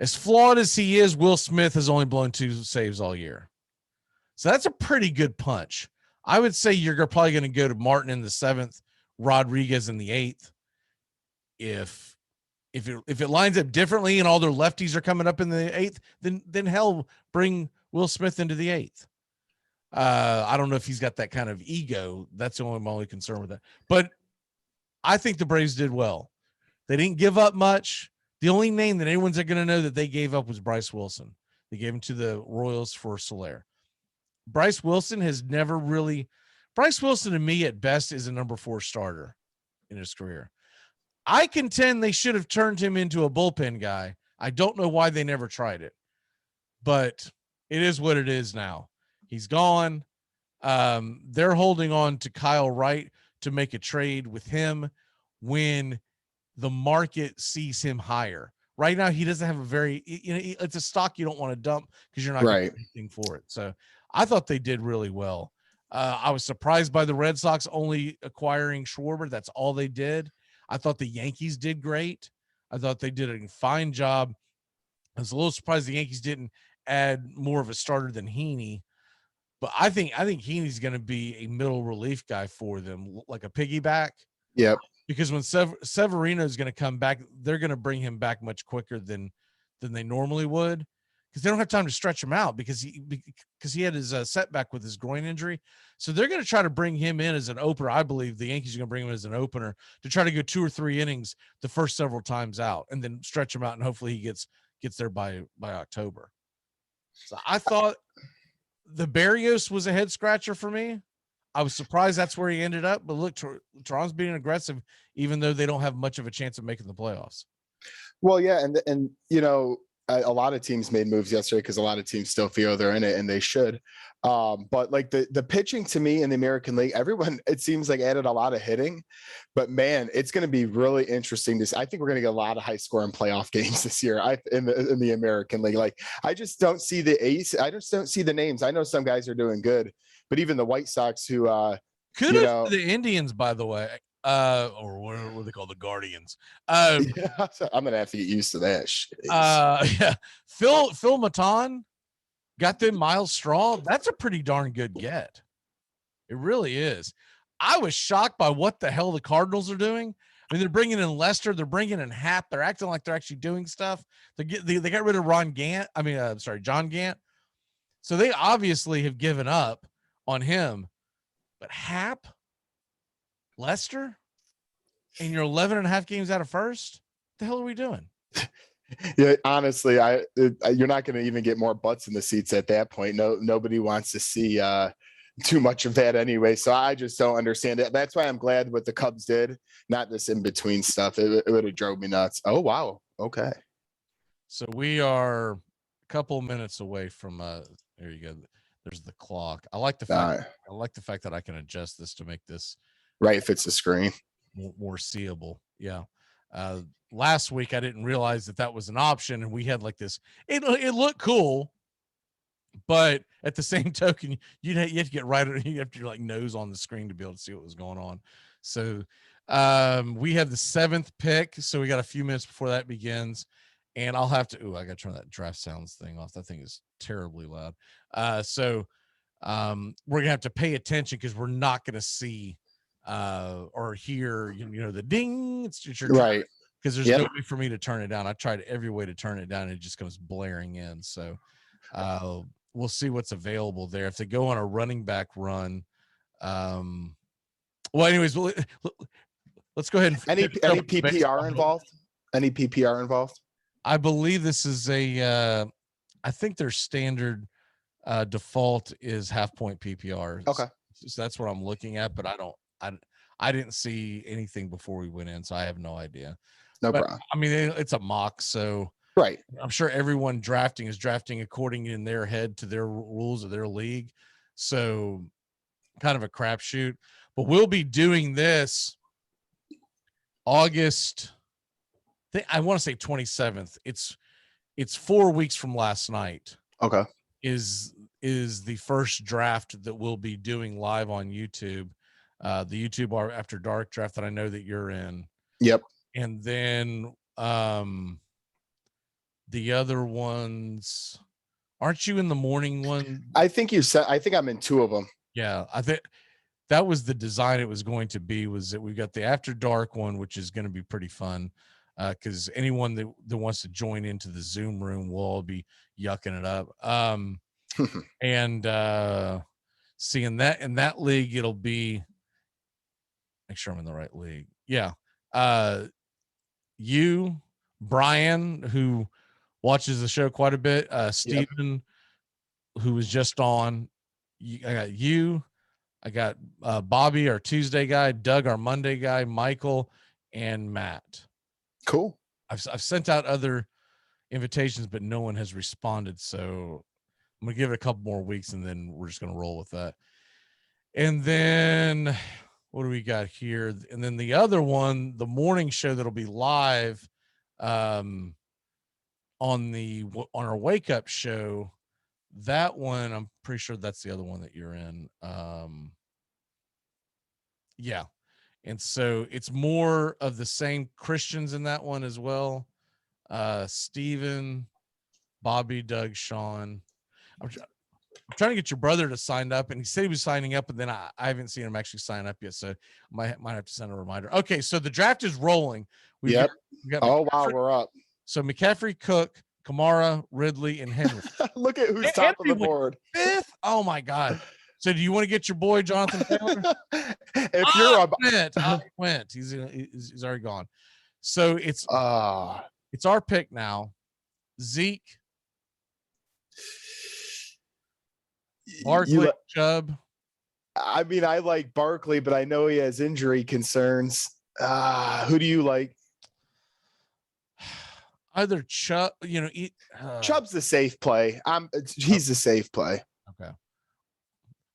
as flawed as he is, Will Smith has only blown 2 saves all year. So that's a pretty good punch. I would say you're probably going to go to Martin in the 7th, Rodriguez in the 8th. If it lines up differently and all their lefties are coming up in the 8th, then hell, bring Will Smith into the 8th. I don't know if he's got that kind of ego. That's my only concern with that. But I think the Braves did well. They didn't give up much. The only name that anyone's going to know that they gave up was Bryce Wilson. They gave him to the Royals for Soler. Bryce Wilson to me at best is a number 4 starter in his career. I contend they should have turned him into a bullpen guy. I don't know why they never tried it, but it is what it is now. He's gone. They're holding on to Kyle Wright to make a trade with him when the market sees him higher. Right now, he doesn't have it's a stock you don't want to dump because you're not going to get anything for it. So I thought they did really well. I was surprised by the Red Sox only acquiring Schwarber. That's all they did. I thought the Yankees did great. I thought they did a fine job. I was a little surprised the Yankees didn't add more of a starter than Heaney. But I think Heaney's going to be a middle relief guy for them, like a piggyback. Yep. Because when Severino is going to come back, they're going to bring him back much quicker than they normally would, because they don't have time to stretch him out because he had his setback with his groin injury. So they're going to try to bring him in as an opener. I believe the Yankees are going to bring him as an opener to try to go 2 or 3 innings the first several times out, and then stretch him out, and hopefully he gets there by October. So I thought the Berrios was a head scratcher for me. I was surprised that's where he ended up, but look, Toronto's being aggressive, even though they don't have much of a chance of making the playoffs. Well, yeah. And a lot of teams made moves yesterday because a lot of teams still feel they're in it, and they should. But like the pitching to me in the American League, everyone, it seems like, added a lot of hitting, but man, it's going to be really interesting to see. I think we're going to get a lot of high scoring playoff games this year in the American League. Like, I just don't see the ace. I just don't see the names. I know some guys are doing good, but even the White Sox who, kudos to the Indians, by the way. Or what are they called? The Guardians. Yeah, I'm gonna have to get used to that shit. Yeah. Phil Matan got them Miles Straw. That's a pretty darn good get. It really is. I was shocked by what the hell the Cardinals are doing. I mean, they're bringing in Lester. They're bringing in Hap. They're acting like they're actually doing stuff. They got rid of John Gant. So they obviously have given up on him. But Hap, Lester, and you're 11 and a half games out of first? What the hell are we doing? Yeah, honestly, you're not going to even get more butts in the seats at that point. Nobody wants to see too much of that anyway. So I just don't understand it. That's why I'm glad what the Cubs did, not this in between stuff. It would have drove me nuts. Oh wow, okay. So we are a couple minutes away from. There you go. There's the clock. I like the fact that I can adjust this to make this right if it's a screen more seeable. Yeah. Last week I didn't realize that was an option, and we had like this. It looked cool, but at the same token, you have to get right. You have to like nose on the screen to be able to see what was going on. So we have the 7th pick. So we got a few minutes before that begins, and I'll have to. I got to turn that draft sounds thing off. That thing is terribly loud. So we're gonna have to pay attention because we're not gonna see or hear the ding. It's your right. Because there's no way for me to turn it down. I tried every way to turn it down, and it just comes blaring in. So we'll see what's available there. If they go on a running back run, well, anyways, let's go ahead. Any PPR involved? Any PPR involved? I believe this is I think their standard default is half-point PPR. Okay, so that's what I'm looking at, but I didn't see anything before we went in, so I have no idea. No problem. I mean, it's a mock, so right. I'm sure everyone drafting is drafting according in their head to their rules of their league. So kind of a crapshoot, but we'll be doing this August. I want to say 27th. It's 4 weeks from last night. Okay. Is the first draft that we'll be doing live on YouTube. The YouTube After Dark draft that I know that you're in. Yep. And then the other ones, aren't you in the morning one? I think I'm in 2 of them. Yeah, I think that was the design it was going to be, was that we've got the After Dark one, which is going to be pretty fun because anyone that wants to join into the Zoom room will all be yucking it up. And seeing that in that league, it'll be, make sure I'm in the right league. Yeah. You, Brian, who watches the show quite a bit, Stephen, who was just on. I got you. I got Bobby, our Tuesday guy, Doug, our Monday guy, Michael, and Matt. Cool. I've sent out other invitations, but no one has responded. So I'm gonna give it a couple more weeks, and then we're just gonna roll with that. And then what do we got here? And then the other one, the morning show that'll be live on our wake up show. That one, I'm pretty sure that's the other one that you're in. Yeah. And so it's more of the same Christians in that one as well. Steven, Bobby, Doug, Sean. I'm trying to get your brother to sign up, and he said he was signing up, and then I haven't seen him actually sign up yet, so I might have to send a reminder. Okay, so the draft is rolling. We got wow, we're up. So McCaffrey, Cook, Kamara, Ridley, and Henry. Look at who's top of the board. 5th. Oh my God. So do you want to get your boy Jonathan Taylor? If you're went. He's already gone. So it's our pick now. Zeke, Barkley, Chubb. I mean, I like Barkley, but I know he has injury concerns. Who do you like? Either Chubb, Chubb's the safe play. He's the safe play. Okay.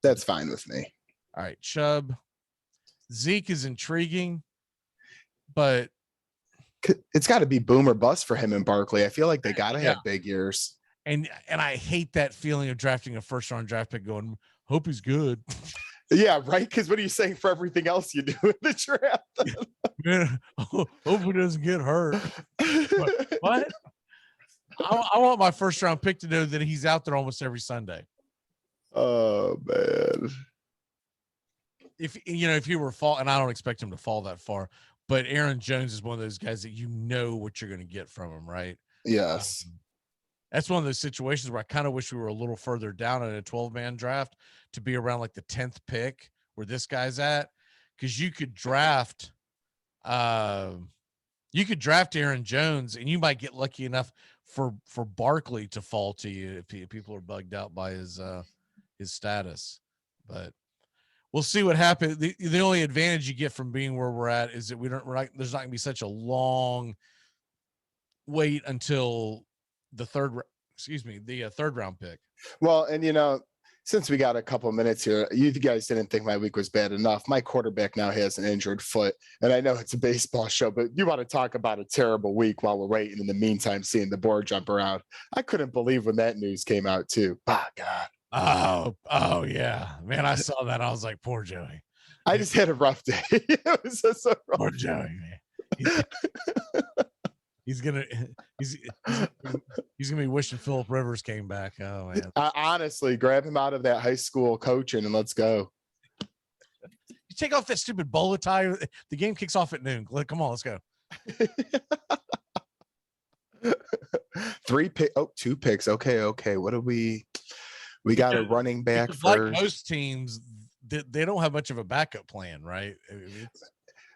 That's fine with me. All right, Chubb. Zeke is intriguing, but it's got to be boom or bust for him and Barkley. I feel like they got to have big years. And I hate that feeling of drafting a first round draft pick going, hope he's good. Yeah, right. Because what are you saying for everything else you do in the draft? Man, hope he doesn't get hurt. What? I want my first round pick to know that he's out there almost every Sunday. Oh man. If he were fall, and I don't expect him to fall that far, but Aaron Jones is one of those guys that you know what you're going to get from him, right? Yes. That's one of those situations where I kind of wish we were a little further down in a 12-man draft to be around like the 10th pick where this guy's at, because you could draft Aaron Jones and you might get lucky enough for Barkley to fall to you if people are bugged out by his status. But we'll see what happens. The only advantage you get from being where we're at is that there's not gonna be such a long wait until the third round pick. Well, and since we got a couple minutes here, you guys didn't think my week was bad enough. My quarterback now has an injured foot, and I know it's a baseball show, but you want to talk about a terrible week while we're waiting. In the meantime, seeing the board jump around, I couldn't believe when that news came out too. Oh God. Oh yeah, man! I saw that. I was like, poor Joey. I just had a rough day. It was just so rough. Poor Joey, man. He's gonna be wishing Phillip Rivers came back. Oh man! Honestly, grab him out of that high school coaching and let's go. You take off that stupid bowler tie. The game kicks off at noon. Come on, let's go. 2 picks. Okay. What do we got a running back first. Like most teams, they don't have much of a backup plan, right?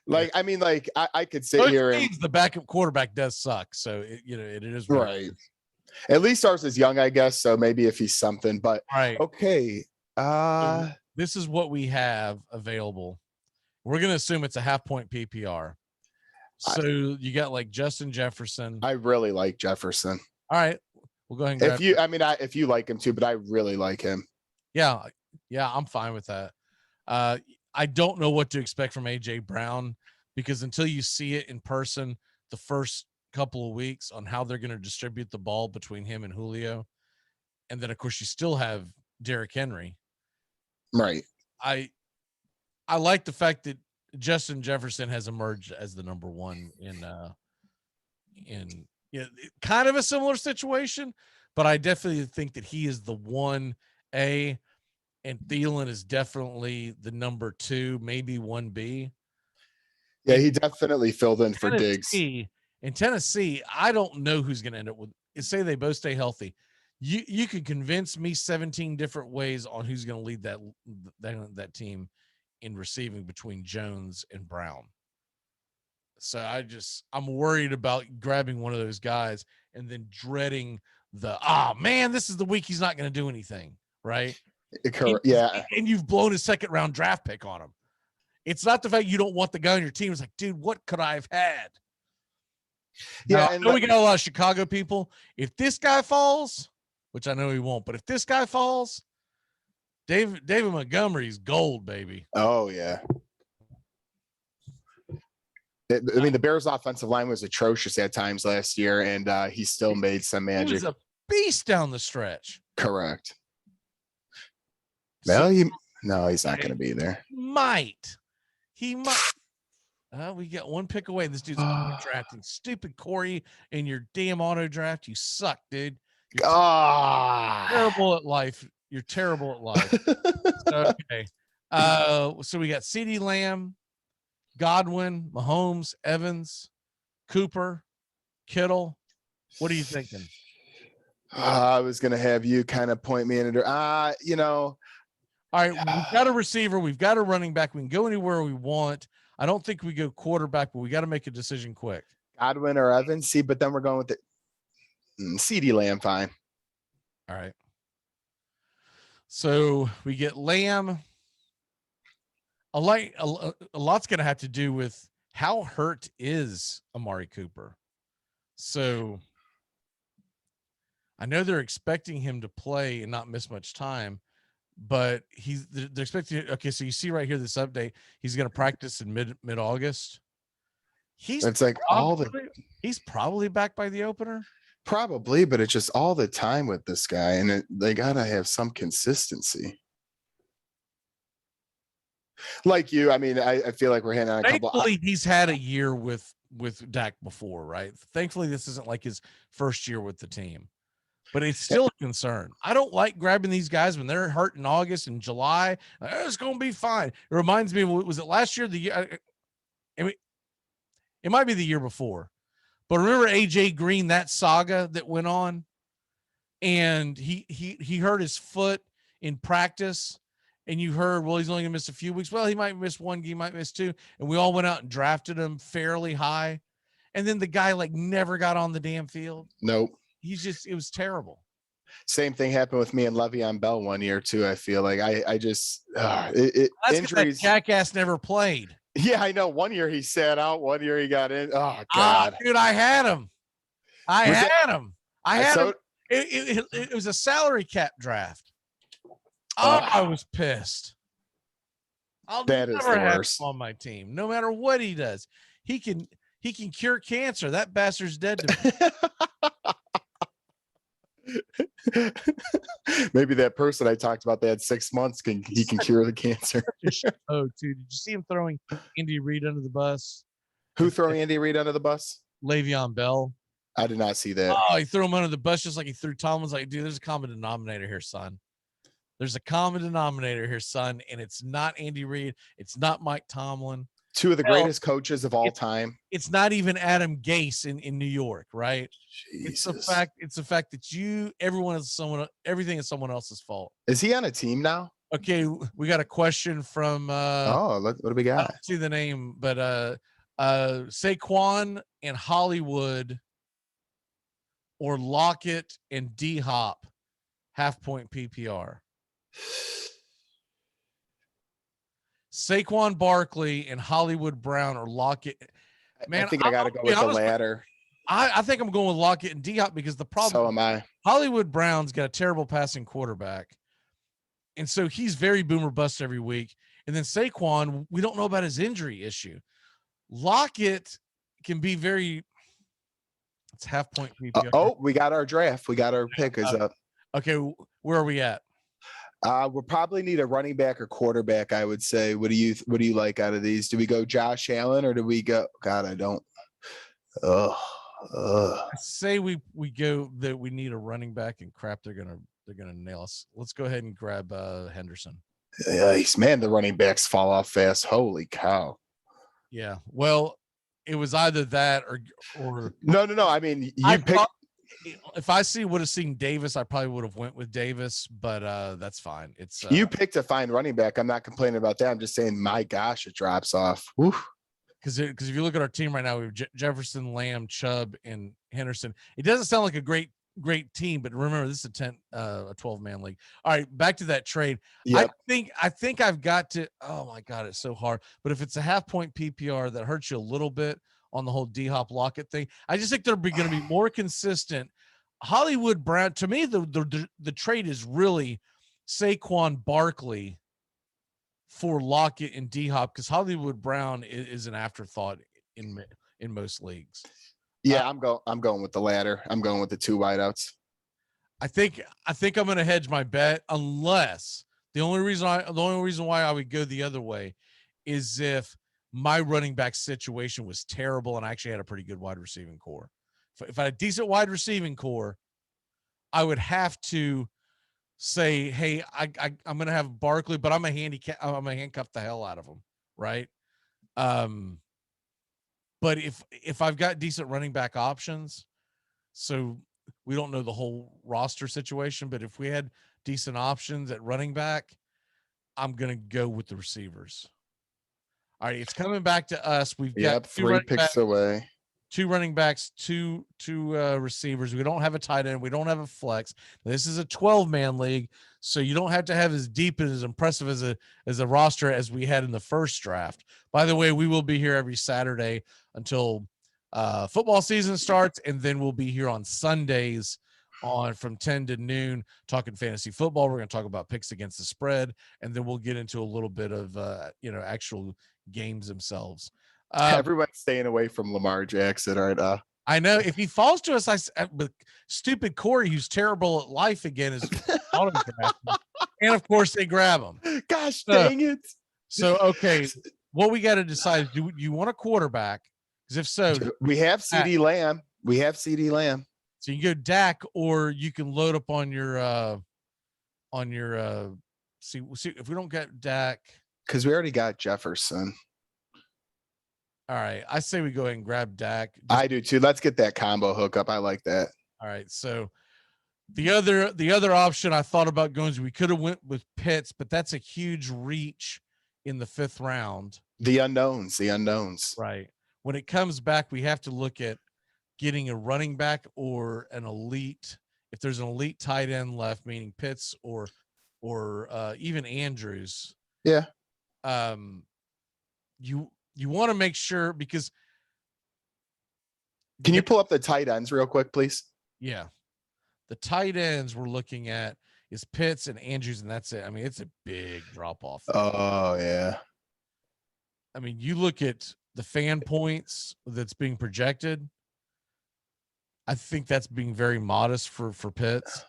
I could sit here and the backup quarterback does suck. So it is right. At least ours is young, I guess. So maybe if he's something, but right. Okay. This is what we have available. We're going to assume it's a half-point PPR. So you got like Justin Jefferson. I really like Jefferson. All right. We'll go ahead and if you like him too, but I really like him. Yeah, I'm fine with that. I don't know what to expect from AJ Brown because until you see it in person the first couple of weeks on how they're going to distribute the ball between him and Julio. And then of course you still have Derrick Henry. Right. I like the fact that Justin Jefferson has emerged as the number one in kind of a similar situation, but I definitely think that he is the 1A and Thielen is definitely the number 2, maybe 1B. Yeah, he definitely filled in for Diggs. In Tennessee, I don't know who's going to end up with. Say they both stay healthy. You could convince me 17 different ways on who's going to lead that team in receiving between Jones and Brown. So I'm worried about grabbing one of those guys and then dreading man, this is the week he's not going to do anything, right? Yeah. And you've blown his second round draft pick on him. It's not the fact you don't want the guy on your team. It's like, dude, what could I have had? Yeah. Now, I know we got a lot of Chicago people. If this guy falls, which I know he won't, but if this guy falls, David Montgomery's gold, baby. Oh yeah. The Bears' offensive line was atrocious at times last year, and he still made some magic. He was a beast down the stretch. Correct. Well, he's not going to be there. He might. We got one pick away. This dude's drafting. Stupid Corey in your damn auto draft. You suck, dude. You're terrible at life. You're terrible at life. Okay. So we got CeeDee Lamb, Godwin, Mahomes, Evans, Cooper, Kittle. What are you thinking? I was going to have you kind of point me in a all right, we've got a receiver. We've got a running back. We can go anywhere we want. I don't think we go quarterback, but we got to make a decision quick. Godwin or Evans. See, but then we're going with the CeeDee Lamb. Fine. All right. So we get Lamb. A lot's going to have to do with how hurt is Amari Cooper. So I know they're expecting him to play and not miss much time. But they're expecting. Okay, so you see right here this update. He's going to practice in mid-August. He's probably back by the opener. Probably, but it's just all the time with this guy, and they gotta have some consistency. Like you, I mean, I feel like we're hitting on a couple. Thankfully, he's had a year with Dak before, right? Thankfully, this isn't like his first year with the team, but it's still a concern. I don't like grabbing these guys when they're hurt in August and July. It's going to be fine. It reminds me of, was it last year? The year, I mean, it might be the year before, but remember AJ Green, that saga that went on, and he hurt his foot in practice. And you heard, well, he's only gonna miss a few weeks. Well, he might miss one game, might miss two. And we all went out and drafted him fairly high. And then the guy like never got on the damn field. Nope. It was terrible. Same thing happened with me and Le'Veon Bell one year too. I feel like I just injuries. Jackass never played. Yeah, I know. One year he sat out. One year he got in. Oh God, dude, I had him. I had him. It was a salary cap draft. I was pissed. I'll never have him on my team, no matter what he does. He can cure cancer. That bastard's dead to me. Maybe that person I talked about that had 6 months can cure the cancer. Oh, dude, did you see him throwing Andy Reid under the bus? Who throwing Andy Reid under the bus? Le'Veon Bell. I did not see that. Oh, he threw him under the bus just like he threw Tomlin's. Like, dude, there's a common denominator here, son. There's a common denominator here, son, and it's not Andy Reid. It's not Mike Tomlin. Two of the greatest coaches of all time. It's not even Adam Gase in New York, right? Jesus. It's the fact that everything is someone else's fault. Is he on a team now? Okay, we got a question from what do we got? I don't see the name, but Saquon and Hollywood or Lockett and D-Hop half-point PPR. Saquon Barkley and Hollywood Brown or Lockett. Man, I think I got to go with the latter. I think I'm going with Lockett and D-Hop because the problem. So am I. Hollywood Brown's got a terrible passing quarterback, and so he's very boomer bust every week. And then Saquon, we don't know about his injury issue. Lockett can be very. It's half-point PPR. We got our draft. We got our pick is up. Okay, where are we at? We'll probably need a running back or quarterback, I would say. What do you like out of these? Do we go Josh Allen or do we go? God, I don't. I say we go that we need a running back and crap. They're gonna nail us. Let's go ahead and grab Henderson. Yikes, man, the running backs fall off fast. Holy cow. Yeah. Well, it was either that or no. I mean, if I would have seen Davis, I probably would have went with Davis, but that's fine. It's you picked a fine running back. I'm not complaining about that. I'm just saying, my gosh, it drops off. Because if you look at our team right now, we have Jefferson, Lamb, Chubb, and Henderson. It doesn't sound like a great team, but remember, this is a 12-man league. All right, back to that trade. Yep. I think I've got to. Oh my God, it's so hard. But if it's a half-point PPR, that hurts you a little bit on the whole D-Hop Lockett thing. I just think they're going to be more consistent. Hollywood Brown, to me, the trade is really Saquon Barkley for Lockett and D-Hop, because Hollywood Brown is an afterthought in most leagues. Yeah, I'm going with the latter. I'm going with the two wideouts. I think I'm going to hedge my bet, unless the only reason why I would go the other way is if my running back situation was terrible and I actually had a pretty good wide receiving core. If I had a decent wide receiving core, I would have to say, hey, I'm going to have Barkley, but I'm going to handcuff the hell out of him. Right. But if I've got decent running back options, so we don't know the whole roster situation, but if we had decent options at running back, I'm going to go with the receivers. All right, it's coming back to us. We've got 3 picks away. 2 running backs, two receivers. We don't have a tight end. We don't have a flex. This is a 12-man league, so you don't have to have as deep and as impressive as a roster as we had in the first draft. By the way, we will be here every Saturday until football season starts, and then we'll be here on Sundays from 10 to noon talking fantasy football. We're going to talk about picks against the spread, and then we'll get into a little bit of actual games themselves. Everyone's staying away from Lamar Jackson right now. I know if he falls to us, but stupid Corey, who's terrible at life again, is autographed. And of course they grab him. Gosh dang it! So, okay, what we got to decide is, do you want a quarterback? Because if so, we have CD Lamb. We have CD Lamb. So you can go Dak, or you can load up on your see if we don't get Dak, because we already got Jefferson. All right, I say we go ahead and grab Dak. I do too. Let's get that combo hookup. I like that. All right, so the other option I thought about going is we could have went with Pitts, but that's a huge reach in the 5th round. The unknowns. Right. When it comes back, we have to look at getting a running back or an elite. If there's an elite tight end left, meaning Pitts or even Andrews. Yeah. You want to make sure, because can you pull up the tight ends real quick, please? Yeah. The tight ends we're looking at is Pitts and Andrews, and that's it. I mean, it's a big drop off. Oh yeah. I mean, you look at the fan points that's being projected. I think that's being very modest for Pitts.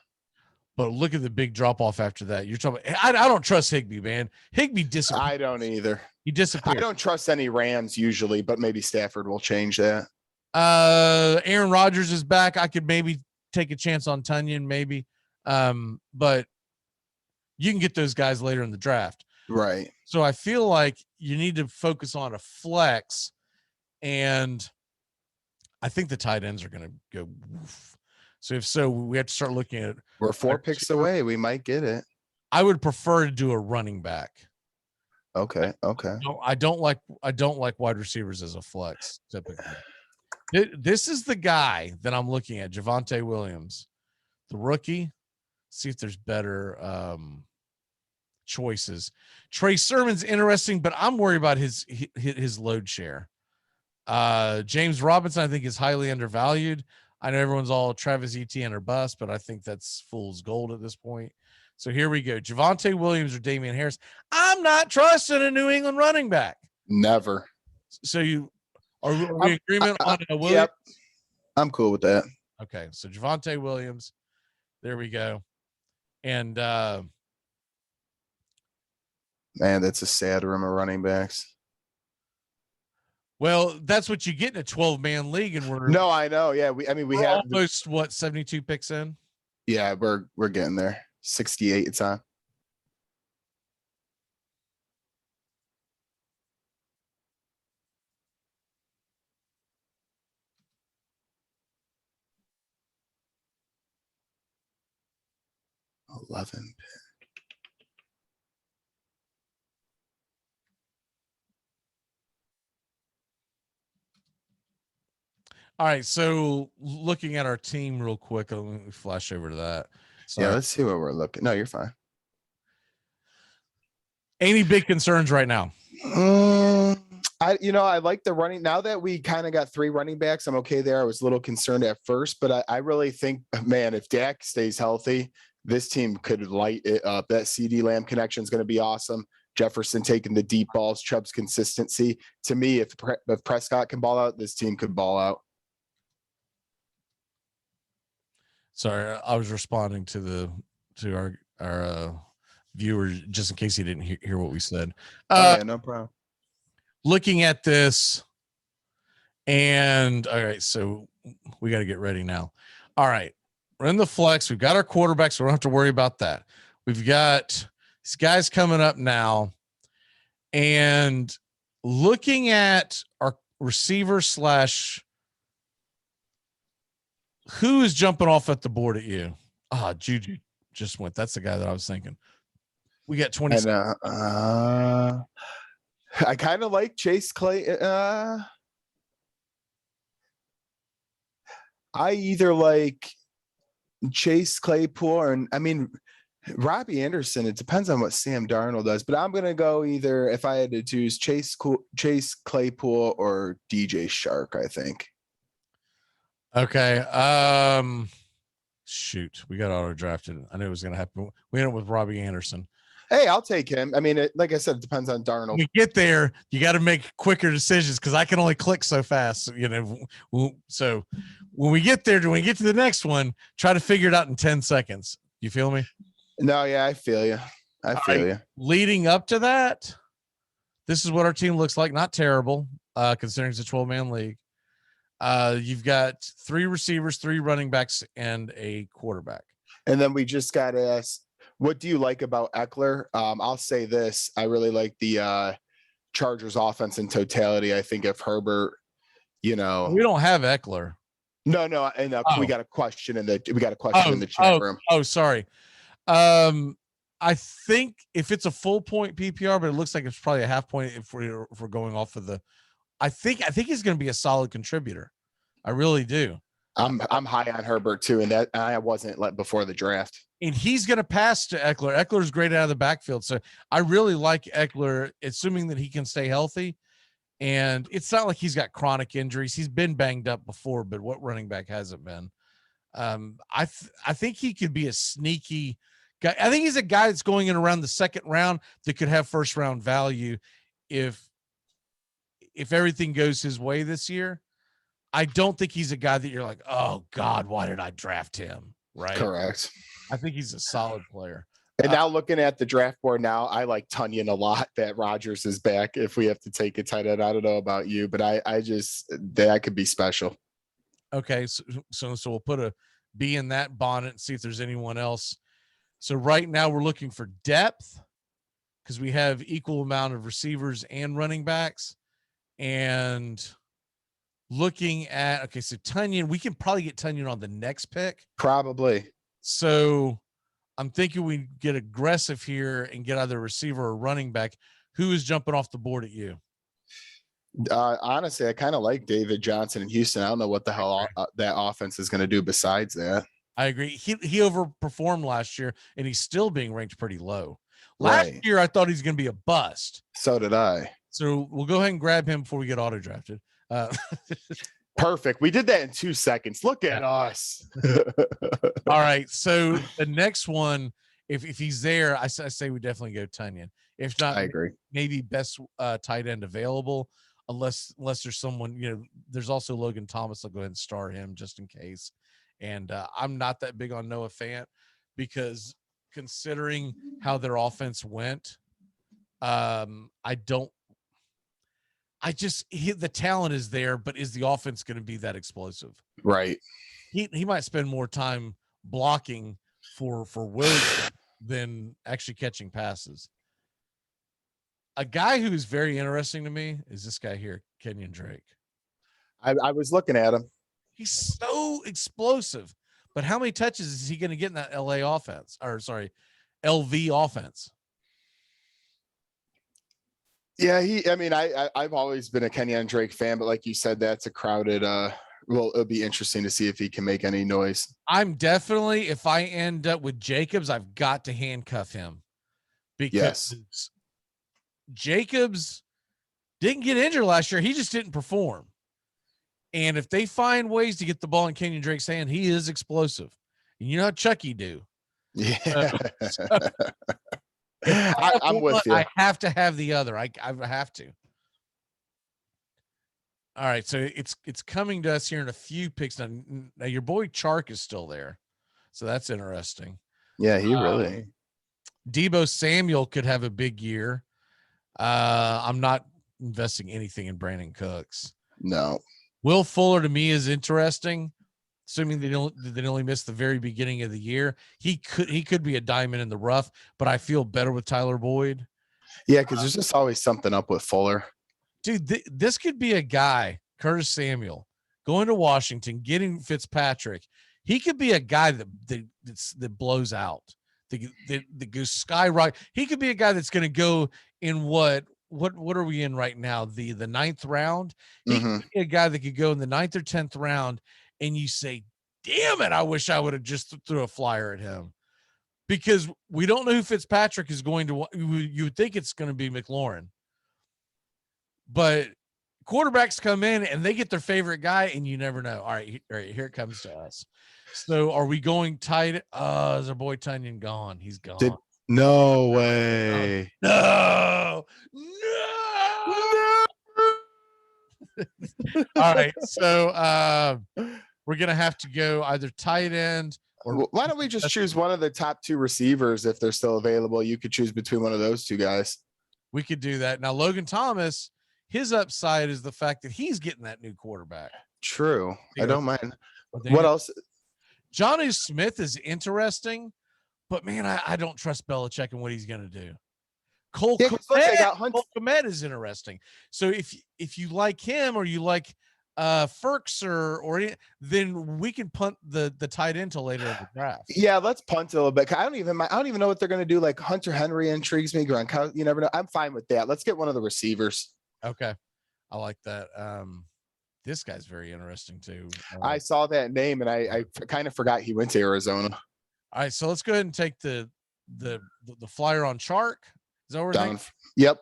But look at the big drop off after that. You're talking. I don't trust Higbee, man. Higbee disappeared. I don't either. He disappeared. I don't trust any Rams usually, but maybe Stafford will change that. Aaron Rodgers is back. I could maybe take a chance on Tunyon, maybe. But you can get those guys later in the draft. Right. So I feel like you need to focus on a flex, and I think the tight ends are going to go woof. So if so, we have to start looking at. We're 4 picks away. We might get it. I would prefer to do a running back. Okay. I don't like wide receivers as a flex typically. This is the guy that I'm looking at, Javonte Williams, the rookie. See if there's better choices. Trey Sermon's interesting, but I'm worried about his load share. James Robinson, I think, is highly undervalued. I know everyone's all Travis Etienne or bust, but I think that's fool's gold at this point. So here we go. Javonte Williams or Damian Harris. I'm not trusting a New England running back. Never. So are we in agreement on Williams? Yep. I'm cool with that. Okay. So Javonte Williams. There we go. And man, that's a sad room of running backs. Well, that's what you get in a 12-man league, and we're no, I know. Yeah, we have almost 72 picks in. Yeah, we're getting there. 68. It's on. $11. All right, so looking at our team real quick, let me flash over to that. Sorry. Yeah, let's see what we're looking. No, you're fine. Any big concerns right now? I like the running. Now that we kind of got 3 running backs, I'm okay there. I was a little concerned at first, but I really think, man, if Dak stays healthy, this team could light it up. That CD Lamb connection is going to be awesome. Jefferson taking the deep balls, Chubb's consistency. To me, if Prescott can ball out, this team could ball out. Sorry, I was responding to our viewer just in case he didn't hear what we said. Yeah, no problem. Looking at this, and all right, so we got to get ready now. All right, we're in the flex. We've got our quarterbacks. So we don't have to worry about that. We've got these guys coming up now, and looking at our receiver / who is jumping off at the board at you? Juju just went. That's the guy that I was thinking. We got 20. I kind of like Chase Clay. I either like Chase Claypool and Robbie Anderson. It depends on what Sam Darnold does, but I'm gonna go either, if I had to choose, Chase Claypool or DJ Shark, I think. Okay. Shoot, we got auto drafted. I knew it was gonna happen. We ended up with Robbie Anderson. Hey, I'll take him. Like I said, it depends on Darnold. When we get there, you got to make quicker decisions because I can only click so fast. So when we get there, when we get to the next one, try to figure it out in 10 seconds. You feel me? No, yeah, I feel you. I feel you. Leading up to that, this is what our team looks like. Not terrible, considering it's a 12-man league. You've got 3 receivers, 3 running backs, and a quarterback. And then we just got asked, what do you like about Eckler? I'll say this. I really like the Chargers offense in totality. I think if Herbert, we don't have Eckler. No, and we got a question in the chat room. Oh, sorry. I think if it's a full point PPR, but it looks like it's probably a half point if we're going off of the. I think he's going to be a solid contributor. I really do. I'm high on Herbert too, and that I wasn't before the draft. And he's going to pass to Eckler. Eckler's great out of the backfield, so I really like Eckler, assuming that he can stay healthy. And it's not like he's got chronic injuries. He's been banged up before, but what running back hasn't been? I think he could be a sneaky guy. I think he's a guy that's going in around the second round that could have first round value if everything goes his way this year. I don't think he's a guy that you're like, oh God, why did I draft him? Right. Correct. I think he's a solid player. And now looking at the draft board now, I like Tunyon a lot that Rodgers is back. If we have to take a tight end, I don't know about you, but I just, that could be special. Okay. So we'll put a B in that bonnet and see if there's anyone else. So right now we're looking for depth because we have equal amount of receivers and running backs. And looking at, okay, so Tunyon, we can probably get Tunyon on the next pick. Probably. So I'm thinking we get aggressive here and get either a receiver or running back. Who is jumping off the board at you? Honestly, I kind of like David Johnson in Houston. I don't know what the hell that offense is going to do besides that. I agree. He overperformed last year, and he's still being ranked pretty low. Last year, I thought he's going to be a bust. So did I. So we'll go ahead and grab him before we get auto drafted. Perfect. We did that in 2 seconds. Look at us. All right. So the next one, if he's there, I say we definitely go Tunyon. If not, I agree. Maybe best tight end available, unless there's someone, there's also Logan Thomas. I'll go ahead and star him just in case. And I'm not that big on Noah Fant because considering how their offense went, the talent is there, but is the offense going to be that explosive? Right. He might spend more time blocking for Williams than actually catching passes. A guy who is very interesting to me is this guy here, Kenyon Drake. I was looking at him. He's so explosive, but how many touches is he going to get in that LV offense? Yeah, I've always been a Kenyon Drake fan, but like you said, that's a crowded. It'll be interesting to see if he can make any noise. I'm definitely, if I end up with Jacobs, I've got to handcuff him because Jacobs didn't get injured last year. He just didn't perform. And if they find ways to get the ball in Kenyon Drake's hand, he is explosive. And you know how Chucky do. Yeah. I'm with you. I have to have the other. I have to. All right, so it's coming to us here in a few picks. Now your boy Chark is still there, so that's interesting. Yeah, he really. Deebo Samuel could have a big year. I'm not investing anything in Brandon Cooks. No. Will Fuller to me is interesting, assuming they only missed the very beginning of the year. He could be a diamond in the rough, but I feel better with Tyler Boyd. Yeah, because there's just always something up with Fuller. Dude, this could be a guy, Curtis Samuel, going to Washington, getting Fitzpatrick. He could be a guy that blows out, that goes skyrocket. He could be a guy that's going to go in what are we in right now? The 9th round. He could be a guy that could go in the 9th or 10th round, and you say, "Damn it! I wish I would have just threw a flyer at him," because we don't know who Fitzpatrick is going to. You would think it's going to be McLaurin. But quarterbacks come in and they get their favorite guy, and you never know. All right, here it comes to us. So are we going tight? Is our boy Tunyon gone? He's gone. No way. No. All right. So we're going to have to go either tight end or why don't we just choose one of the top 2 receivers if they're still available? You could choose between one of those 2 guys. We could do that. Now, Logan Thomas, his upside is the fact that he's getting that new quarterback. True. I don't mind. Then What else? Johnny Smith is interesting, but man, I don't trust Belichick and what he's going to do. Cole Kmet is interesting. So if you like him or you like Ferkser then we can punt the tight end till later in the draft. Yeah, let's punt a little bit. I don't even know what they're going to do. Like Hunter Henry intrigues me. Gronkowski, you never know. I'm fine with that. Let's get one of the receivers. Okay, I like that. This guy's very interesting too. I saw that name and I kind of forgot he went to Arizona. All right, so let's go ahead and take the flyer on Chark. Is that what we're thinking? Yep.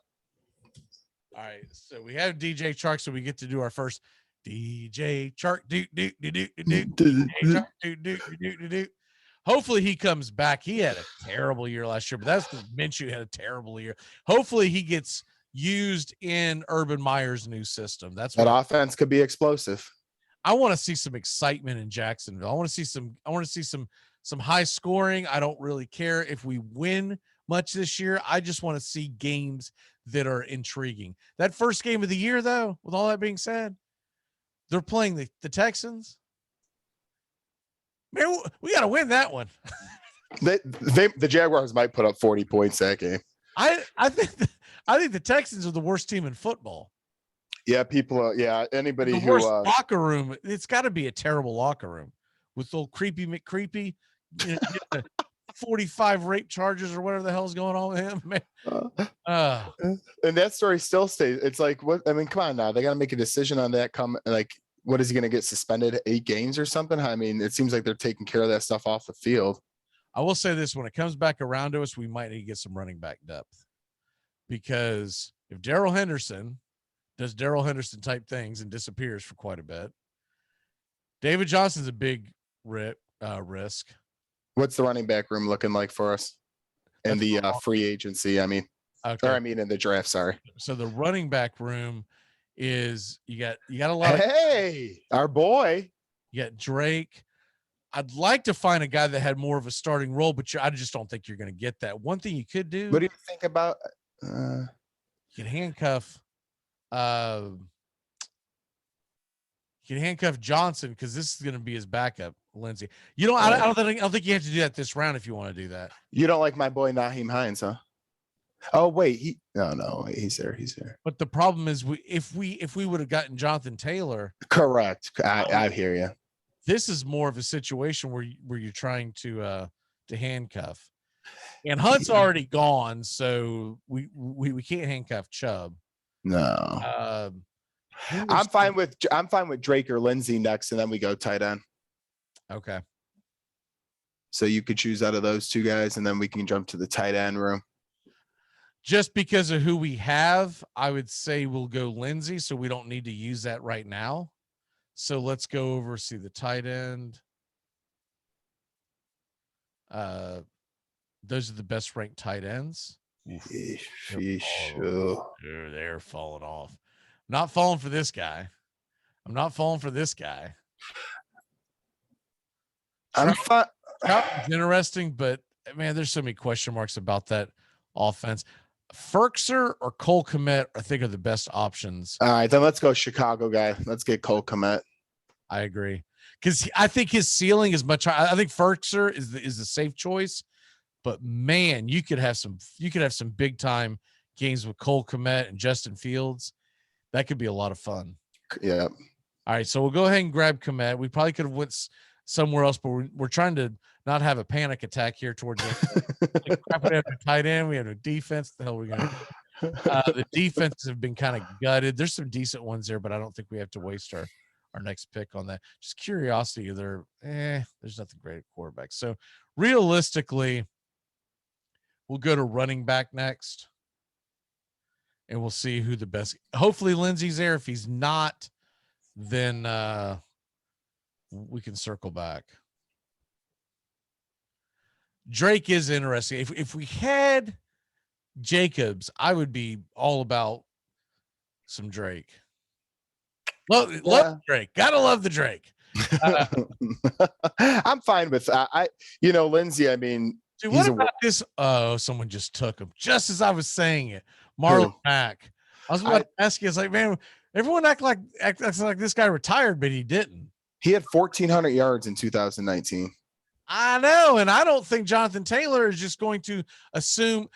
All right, so we have DJ Chark, so we get to do our first DJ Chark. Hopefully he comes back. He had a terrible year last year, but that's the Minshew had a terrible year. Hopefully he gets used in Urban Meyer's new system. That's that offense could be explosive. I want to see some excitement in Jacksonville. I want to see some high scoring. I don't really care if we win much this year. I just want to see games that are intriguing. That first game of the year, though, with all that being said, they're playing the Texans. Man, we got to win that one. The Jaguars might put up 40 points that game. I think the Texans are the worst team in football. Yeah, anybody the who worst locker room. It's got to be a terrible locker room with old creepy McCreepy. 45 rape charges or whatever the hell's going on with him, man. And that story still stays. It's like, what? I mean, come on now. They got to make a decision on that. What is he going to get suspended 8 games or something? I mean, it seems like they're taking care of that stuff off the field. I will say this: when it comes back around to us, we might need to get some running back depth, because if Darrell Henderson does Darrell Henderson type things and disappears for quite a bit, David Johnson's a big risk. What's the running back room looking like for us in the free agency? I mean, in the draft. Sorry. So the running back room is you got a lot. Hey, our boy. You got Drake. I'd like to find a guy that had more of a starting role, but I just don't think you're going to get that. One thing you could do. What do you think about? You could handcuff. You can handcuff Johnson because this is going to be his backup, Lindsey. I don't think you have to do that this round if you want to do that. You don't like my boy Naheem Hines, huh? Oh wait, no, he's there. But the problem is, if we would have gotten Jonathan Taylor, correct. I hear you. This is more of a situation where you're trying to handcuff, and Hunt's already gone, so we can't handcuff Chubb. No. I'm fine with Drake or Lindsey next, and then we go tight end. Okay. So you could choose out of those two guys, and then we can jump to the tight end room. Just because of who we have, I would say we'll go Lindsey, so we don't need to use that right now. So let's go over, see the tight end. Those are the best ranked tight ends. They're falling off. Not falling for this guy. I'm not falling for this guy. It's interesting, but man, there's so many question marks about that offense. Ferkser or Cole Kmet, I think, are the best options. All right, then let's go Chicago guy. Let's get Cole Kmet. I agree, because I think his ceiling is much higher. I think Ferkser is the safe choice, but man, you could have some big time games with Cole Kmet and Justin Fields. That could be a lot of fun. Yeah. All right, so we'll go ahead and grab Kmet. We probably could have went somewhere else, but we're trying to not have a panic attack here towards the crap. We have a tight end. We have a defense. The hell are we going to do? The defenses have been kind of gutted. There's some decent ones there, but I don't think we have to waste our next pick on that. Just curiosity. There's nothing great at quarterback. So realistically, we'll go to running back next, and we'll see who the best. Hopefully Lindsey's there. If he's not, then we can circle back. Drake is interesting. If we had Jacobs, I would be all about some Drake. Love Drake. Gotta love the Drake. I'm fine with Lindsey. I mean, dude, what about this? Oh, someone just took him just as I was saying it. Marlon Mack. I was about to ask you, it's like, man, everyone acts like this guy retired, but he didn't. He had 1,400 yards in 2019. I know, and I don't think Jonathan Taylor is just going to assume.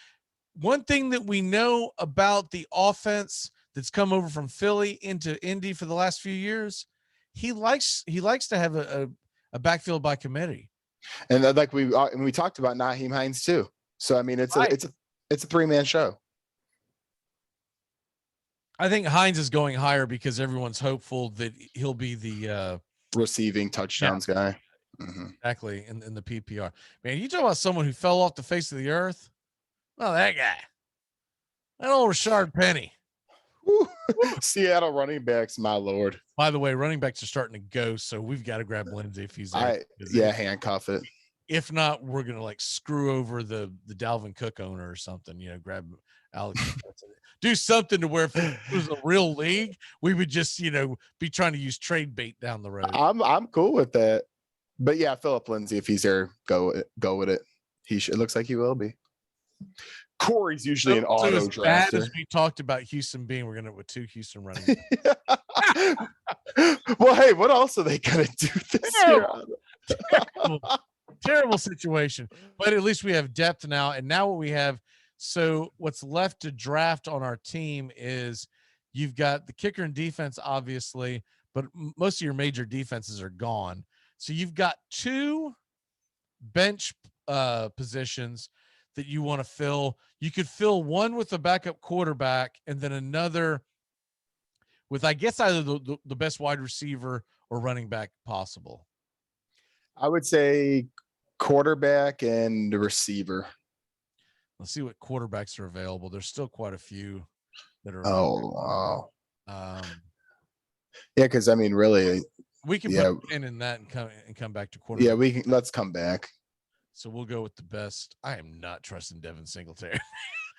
One thing that we know about the offense that's come over from Philly into Indy for the last few years, he likes to have a backfield by committee. And like we talked about Nyheim Hines too. So I mean, it's a 3-man show. I think Hines is going higher because everyone's hopeful that he'll be the receiving touchdowns guy. Mm-hmm. Exactly, in the PPR. Man, you talk about someone who fell off the face of the earth. Well, that guy, that old Rashard Penny. Seattle running backs, my lord. By the way, running backs are starting to go, so we've got to grab Lindsay if he's there. Handcuff it. If not, we're gonna like screw over the Dalvin Cook owner or something. Grab Alex. Do something to where if it was a real league, we would just be trying to use trade bait down the road. I'm cool with that. But yeah, Philip Lindsay, if he's there, go with it. It looks like he will be. Corey's usually an auto as drafter. Bad as we talked about Houston being, we're gonna with 2 Houston running. Well, hey, what else are they gonna do this year? Terrible situation, but at least we have depth now. And now what we have, so what's left to draft on our team is you've got the kicker and defense, obviously, but most of your major defenses are gone. So you've got 2 bench positions that you want to fill. You could fill one with a backup quarterback and then another with, I guess, either the best wide receiver or running back possible. I would say quarterback and the receiver. Let's see what quarterbacks are available. There's still quite a few that are. Oh, wow. Yeah, because I mean, really, we can put a pin in that and come back to quarterback. Yeah, we can. Let's come back. So we'll go with the best. I am not trusting Devin Singletary.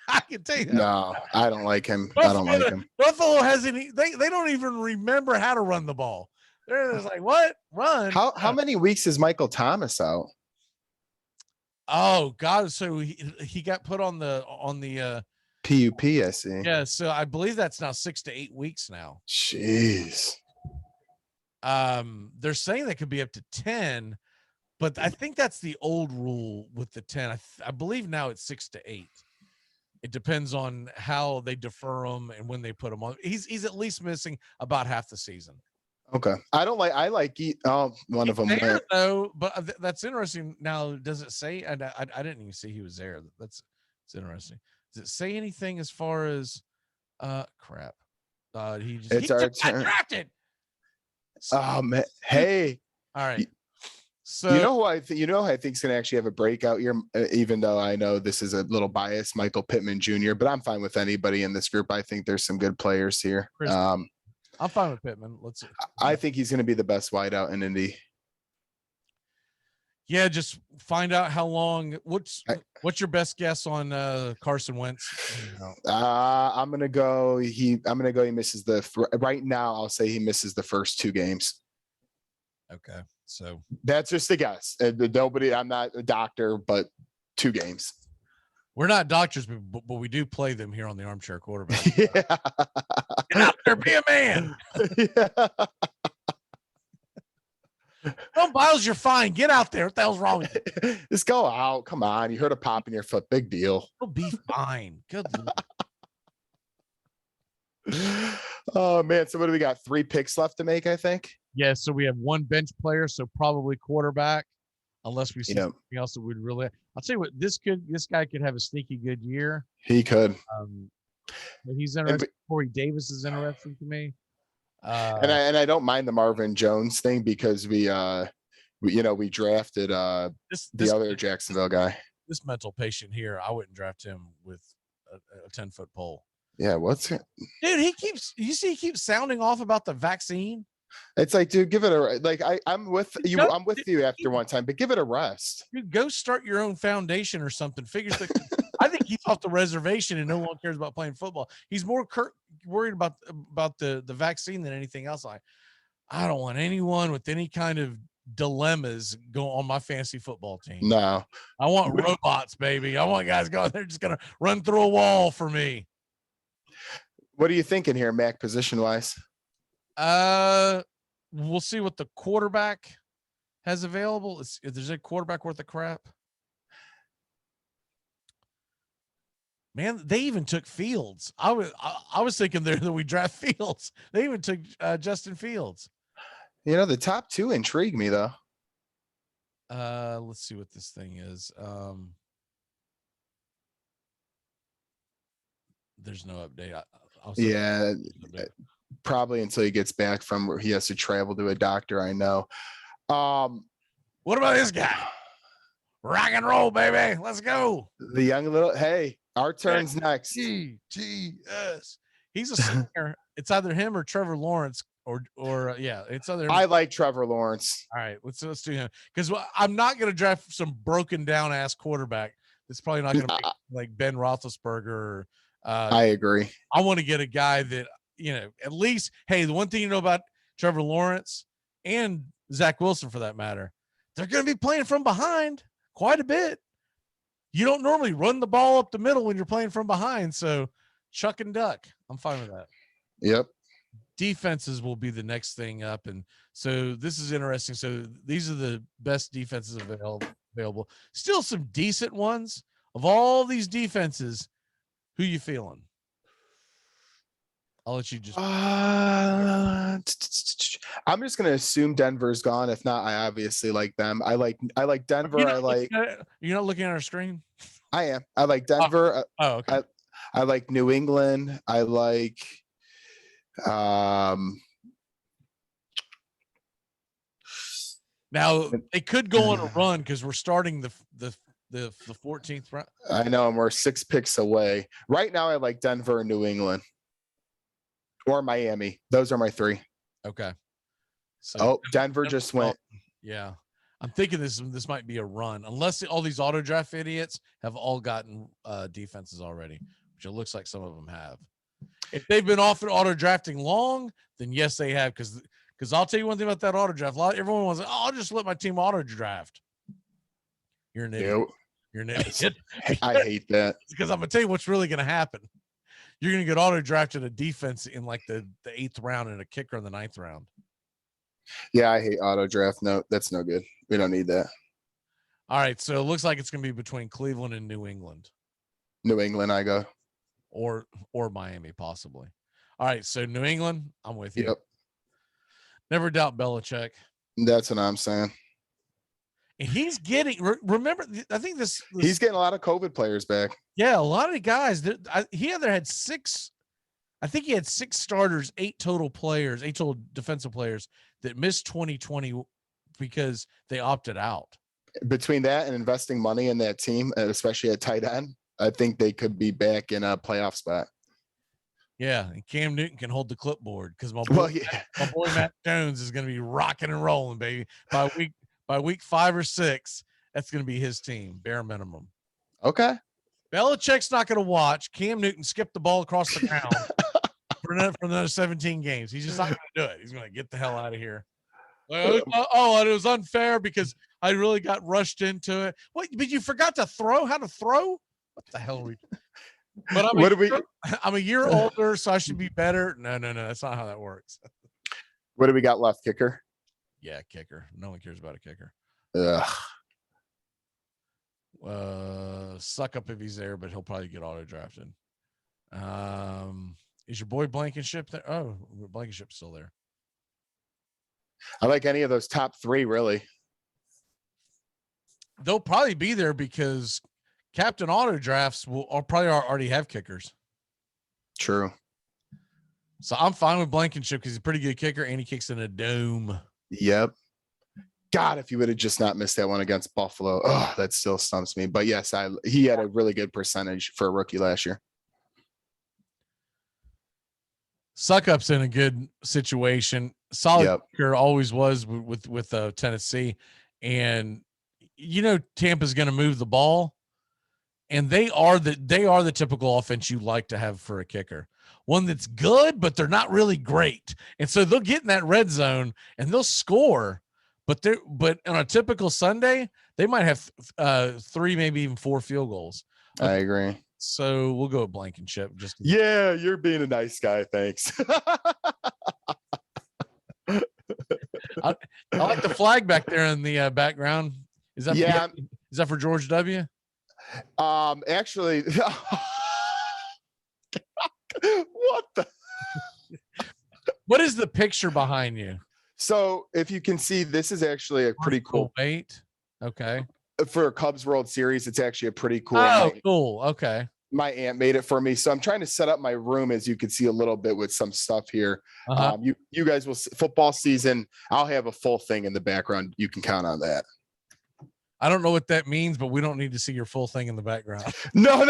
I can tell you that. No, I don't like him. I don't like him. Buffalo hasn't. They don't even remember how to run the ball. They're just like, what? Run. How many weeks is Michael Thomas out? Oh God. So he got put on the PUP, I see. Yeah, so I believe that's now 6 to 8 weeks now. Jeez. They're saying that could be up to 10, but I think that's the old rule with the 10. I believe now it's 6 to 8. It depends on how they defer him and when they put him on. He's at least missing about half the season. Okay. I like one of them there, though, but that's interesting. Now, does it say? I didn't even see he was there. It's interesting. Does it say anything as far as crap? He just got drafted. Oh man. Hey. All right. So you know who I think is going to actually have a breakout year, even though I know this is a little biased, Michael Pittman Jr., but I'm fine with anybody in this group. I think there's some good players here. I'm fine with Pittman. Let's see. I think he's going to be the best wideout in Indy. Yeah, just find out how long. What's your best guess on Carson Wentz? I'm gonna go. He misses right now. I'll say he misses the first 2 games. Okay, so that's just a guess. Nobody. I'm not a doctor, but 2 games. We're not doctors, but we do play them here on the Armchair Quarterback. Yeah. Get out there, be a man. Yeah. No, Biles, you're fine. Get out there. What the hell's wrong with you? Just go out. Come on. You heard a pop in your foot. Big deal. You'll be fine. Good Lord. Oh, man. So what do we got? 3 picks left to make, I think? Yeah, so we have 1 bench player, so probably quarterback, unless we see something else that we'd really – I'll tell you what, this guy could have a sneaky good year. He could. He's interesting. Corey Davis is interesting to me. And I don't mind the Marvin Jones thing because we drafted the other Jacksonville guy. This mental patient here, I wouldn't draft him with a 10-foot pole. Yeah, what's it? Dude, he keeps sounding off about the vaccine. It's like, dude, give it a I'm with you. I'm with you after one time, but give it a rest. Dude, go start your own foundation or something. I think he's off the reservation and no one cares about playing football. He's more worried about the vaccine than anything else. I don't want anyone with any kind of dilemmas go on my fantasy football team. No, I want robots, baby. I want guys going. They're just gonna run through a wall for me. What are you thinking here, Mac, position wise? We'll see what the quarterback has available. If there's a quarterback worth of crap. Man, they even took Fields. I was thinking there that we draft Fields. They even took Justin Fields. You know, the top two intrigue me though. Let's see what this thing is. There's no update. Yeah, probably until he gets back from where he has to travel to a doctor. I know. What about this guy? Rock and roll, baby. Let's go. The young little. Hey, our turn's next. GTS. He's a singer. It's either him or Trevor Lawrence, or yeah, it's either him. I like Trevor Lawrence. All right, let's do him, because I'm not going to draft some broken down ass quarterback. That's probably not going to be like Ben Roethlisberger. Or, I agree. I want to get a guy that, you know, at least, hey, the one thing you know about Trevor Lawrence and Zach Wilson, for that matter, they're going to be playing from behind quite a bit. You don't normally run the ball up the middle when you're playing from behind. So chuck and duck. I'm fine with that. Yep. Defenses will be the next thing up. And so this is interesting. So these are the best defenses available. Still some decent ones. Of all these defenses, who you feeling? I'll let you just. I'm just gonna assume Denver's gone. If not, I obviously like them. I like Denver. You're not looking at our screen. I am. I like Denver. Okay. I like New England. I like. Now it could go on a run because we're starting the 14th round. I know, and we're 6 picks away. Right now, I like Denver and New England. Or Miami. Those are my 3. Okay. So Denver just went. Yeah. I'm thinking this might be a run, unless all these auto draft idiots have all gotten defenses already, which it looks like some of them have. If they've been offered auto drafting long, then yes, they have. Because I'll tell you one thing about that auto draft. Everyone wants, I'll just let my team auto draft. You're an idiot. Nope. You're an idiot. I hate that. Because I'm gonna tell you what's really gonna happen. You're going to get auto drafted a defense in like the 8th round and a kicker in the 9th round. Yeah, I hate auto draft. No, that's no good. We don't need that. All right. So it looks like it's going to be between Cleveland and New England. New England, I go. Or Miami, possibly. All right. So New England, I'm with you. Yep. Never doubt Belichick. That's what I'm saying. And he's getting, remember, I think he's getting a lot of COVID players back. Yeah, a lot of guys. He either had 6, I think he had 6 starters, 8 total defensive players that missed 2020 because they opted out. Between that and investing money in that team, especially at tight end, I think they could be back in a playoff spot. Yeah, and Cam Newton can hold the clipboard because my boy Matt Jones is going to be rocking and rolling, baby. By week 5 or 6, that's going to be his team, bare minimum. Okay. Belichick's not going to watch Cam Newton skip the ball across the ground for another 17 games. He's just not going to do it. He's going to get the hell out of here. It was unfair because I really got rushed into it. What? But you forgot to throw? How to throw? What the hell are we? But I'm a year older, so I should be better. No. That's not how that works. What do we got left? Kicker? Yeah, kicker. No one cares about a kicker. Ugh. Suck up if he's there, but he'll probably get auto drafted. Is your boy Blankenship there? Oh, Blankenship's still there. I like any of those top 3, really. They'll probably be there because Captain Auto Drafts will probably already have kickers. True. So I'm fine with Blankenship because he's a pretty good kicker and he kicks in a dome. Yep. God, if you would have just not missed that one against Buffalo, that still stumps me. But yes, he had a really good percentage for a rookie last year. Suckup's in a good situation. Solid kicker always was with Tennessee, and Tampa's going to move the ball, and they are the typical offense you like to have for a kicker. One that's good, but they're not really great, and so they'll get in that red zone and they'll score. But on a typical Sunday, they might have 3, maybe even 4 field goals. I agree. So we'll go with Blankenship. Just Yeah, you're being a nice guy. Thanks. I like the flag back there in the background. Is that is that for George W? Actually, what the? What is the picture behind you? So if you can see, this is actually a pretty cool weight. Okay. For a Cubs World Series, it's actually a pretty cool. Oh, cool. Okay. My aunt made it for me, so I'm trying to set up my room, as you can see a little bit with some stuff here. You guys will football season. I'll have a full thing in the background. You can count on that. I don't know what that means, but we don't need to see your full thing in the background. No.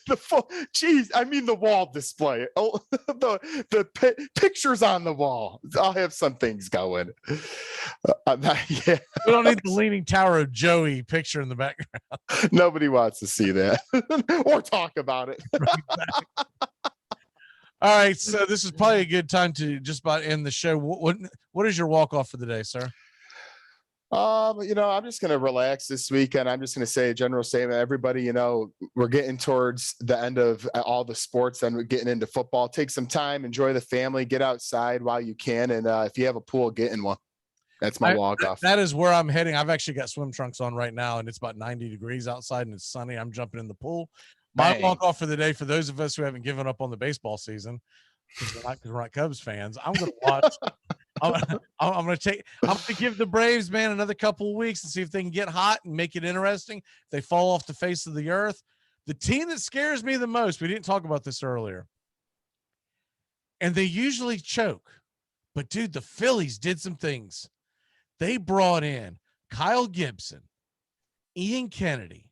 The full, geez, I mean the wall display. Oh, the pictures on the wall. I'll have some things going. Yeah. We don't need the Leaning Tower of Joey picture in the background. Nobody wants to see that or talk about it. All right, so this is probably a good time to just about end the show. What is your walk off for the day, sir? I'm just going to relax this weekend. I'm just going to say a general statement. Everybody, we're getting towards the end of all the sports and we're getting into football. Take some time, enjoy the family, get outside while you can. And if you have a pool, get in one. That's my walk off. That is where I'm heading. I've actually got swim trunks on right now and it's about 90 degrees outside and it's sunny. I'm jumping in the pool. My walk off for the day, for those of us who haven't given up on the baseball season, because we're not Cubs fans, I'm going to watch. I'm going to give the Braves, man, another couple of weeks and see if they can get hot and make it interesting. If they fall off the face of the earth, the team that scares me the most, we didn't talk about this earlier, and they usually choke, but dude, the Phillies did some things. They brought in Kyle Gibson, Ian Kennedy.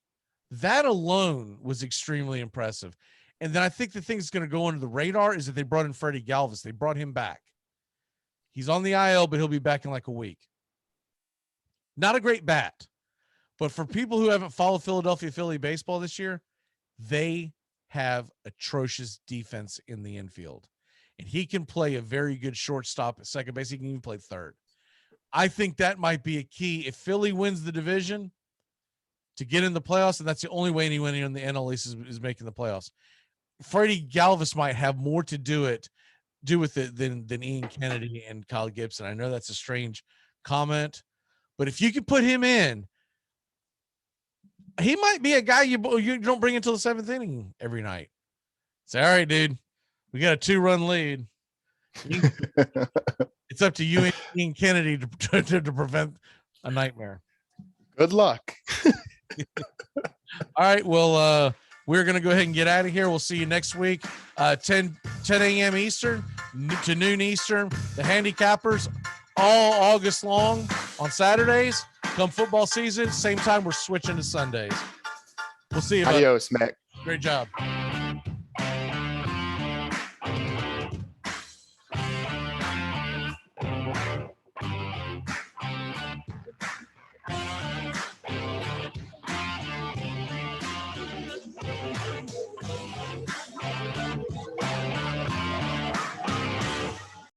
That alone was extremely impressive. And then I think the thing that's going to go under the radar is that they brought in Freddie Galvis. They brought him back. He's on the IL, but he'll be back in like a week. Not a great bat, but for people who haven't followed Philadelphia Philly baseball this year, they have atrocious defense in the infield. And he can play a very good shortstop at second base. He can even play third. I think that might be a key. If Philly wins the division to get in the playoffs, and that's the only way anyone in the NL East is making the playoffs, Freddie Galvis might have more to do with it than Ian Kennedy and Kyle Gibson. I know that's a strange comment, but if you could put him in, he might be a guy you don't bring until the seventh inning every night. Say, all right, dude, we got a 2-run lead. It's up to you and Ian Kennedy to prevent a nightmare. Good luck. All right. Well, we're going to go ahead and get out of here. We'll see you next week, 10 a.m. Eastern to noon Eastern. The Handicappers all August long on Saturdays. Come football season, same time we're switching to Sundays. We'll see you. Adios, Mac. Great job.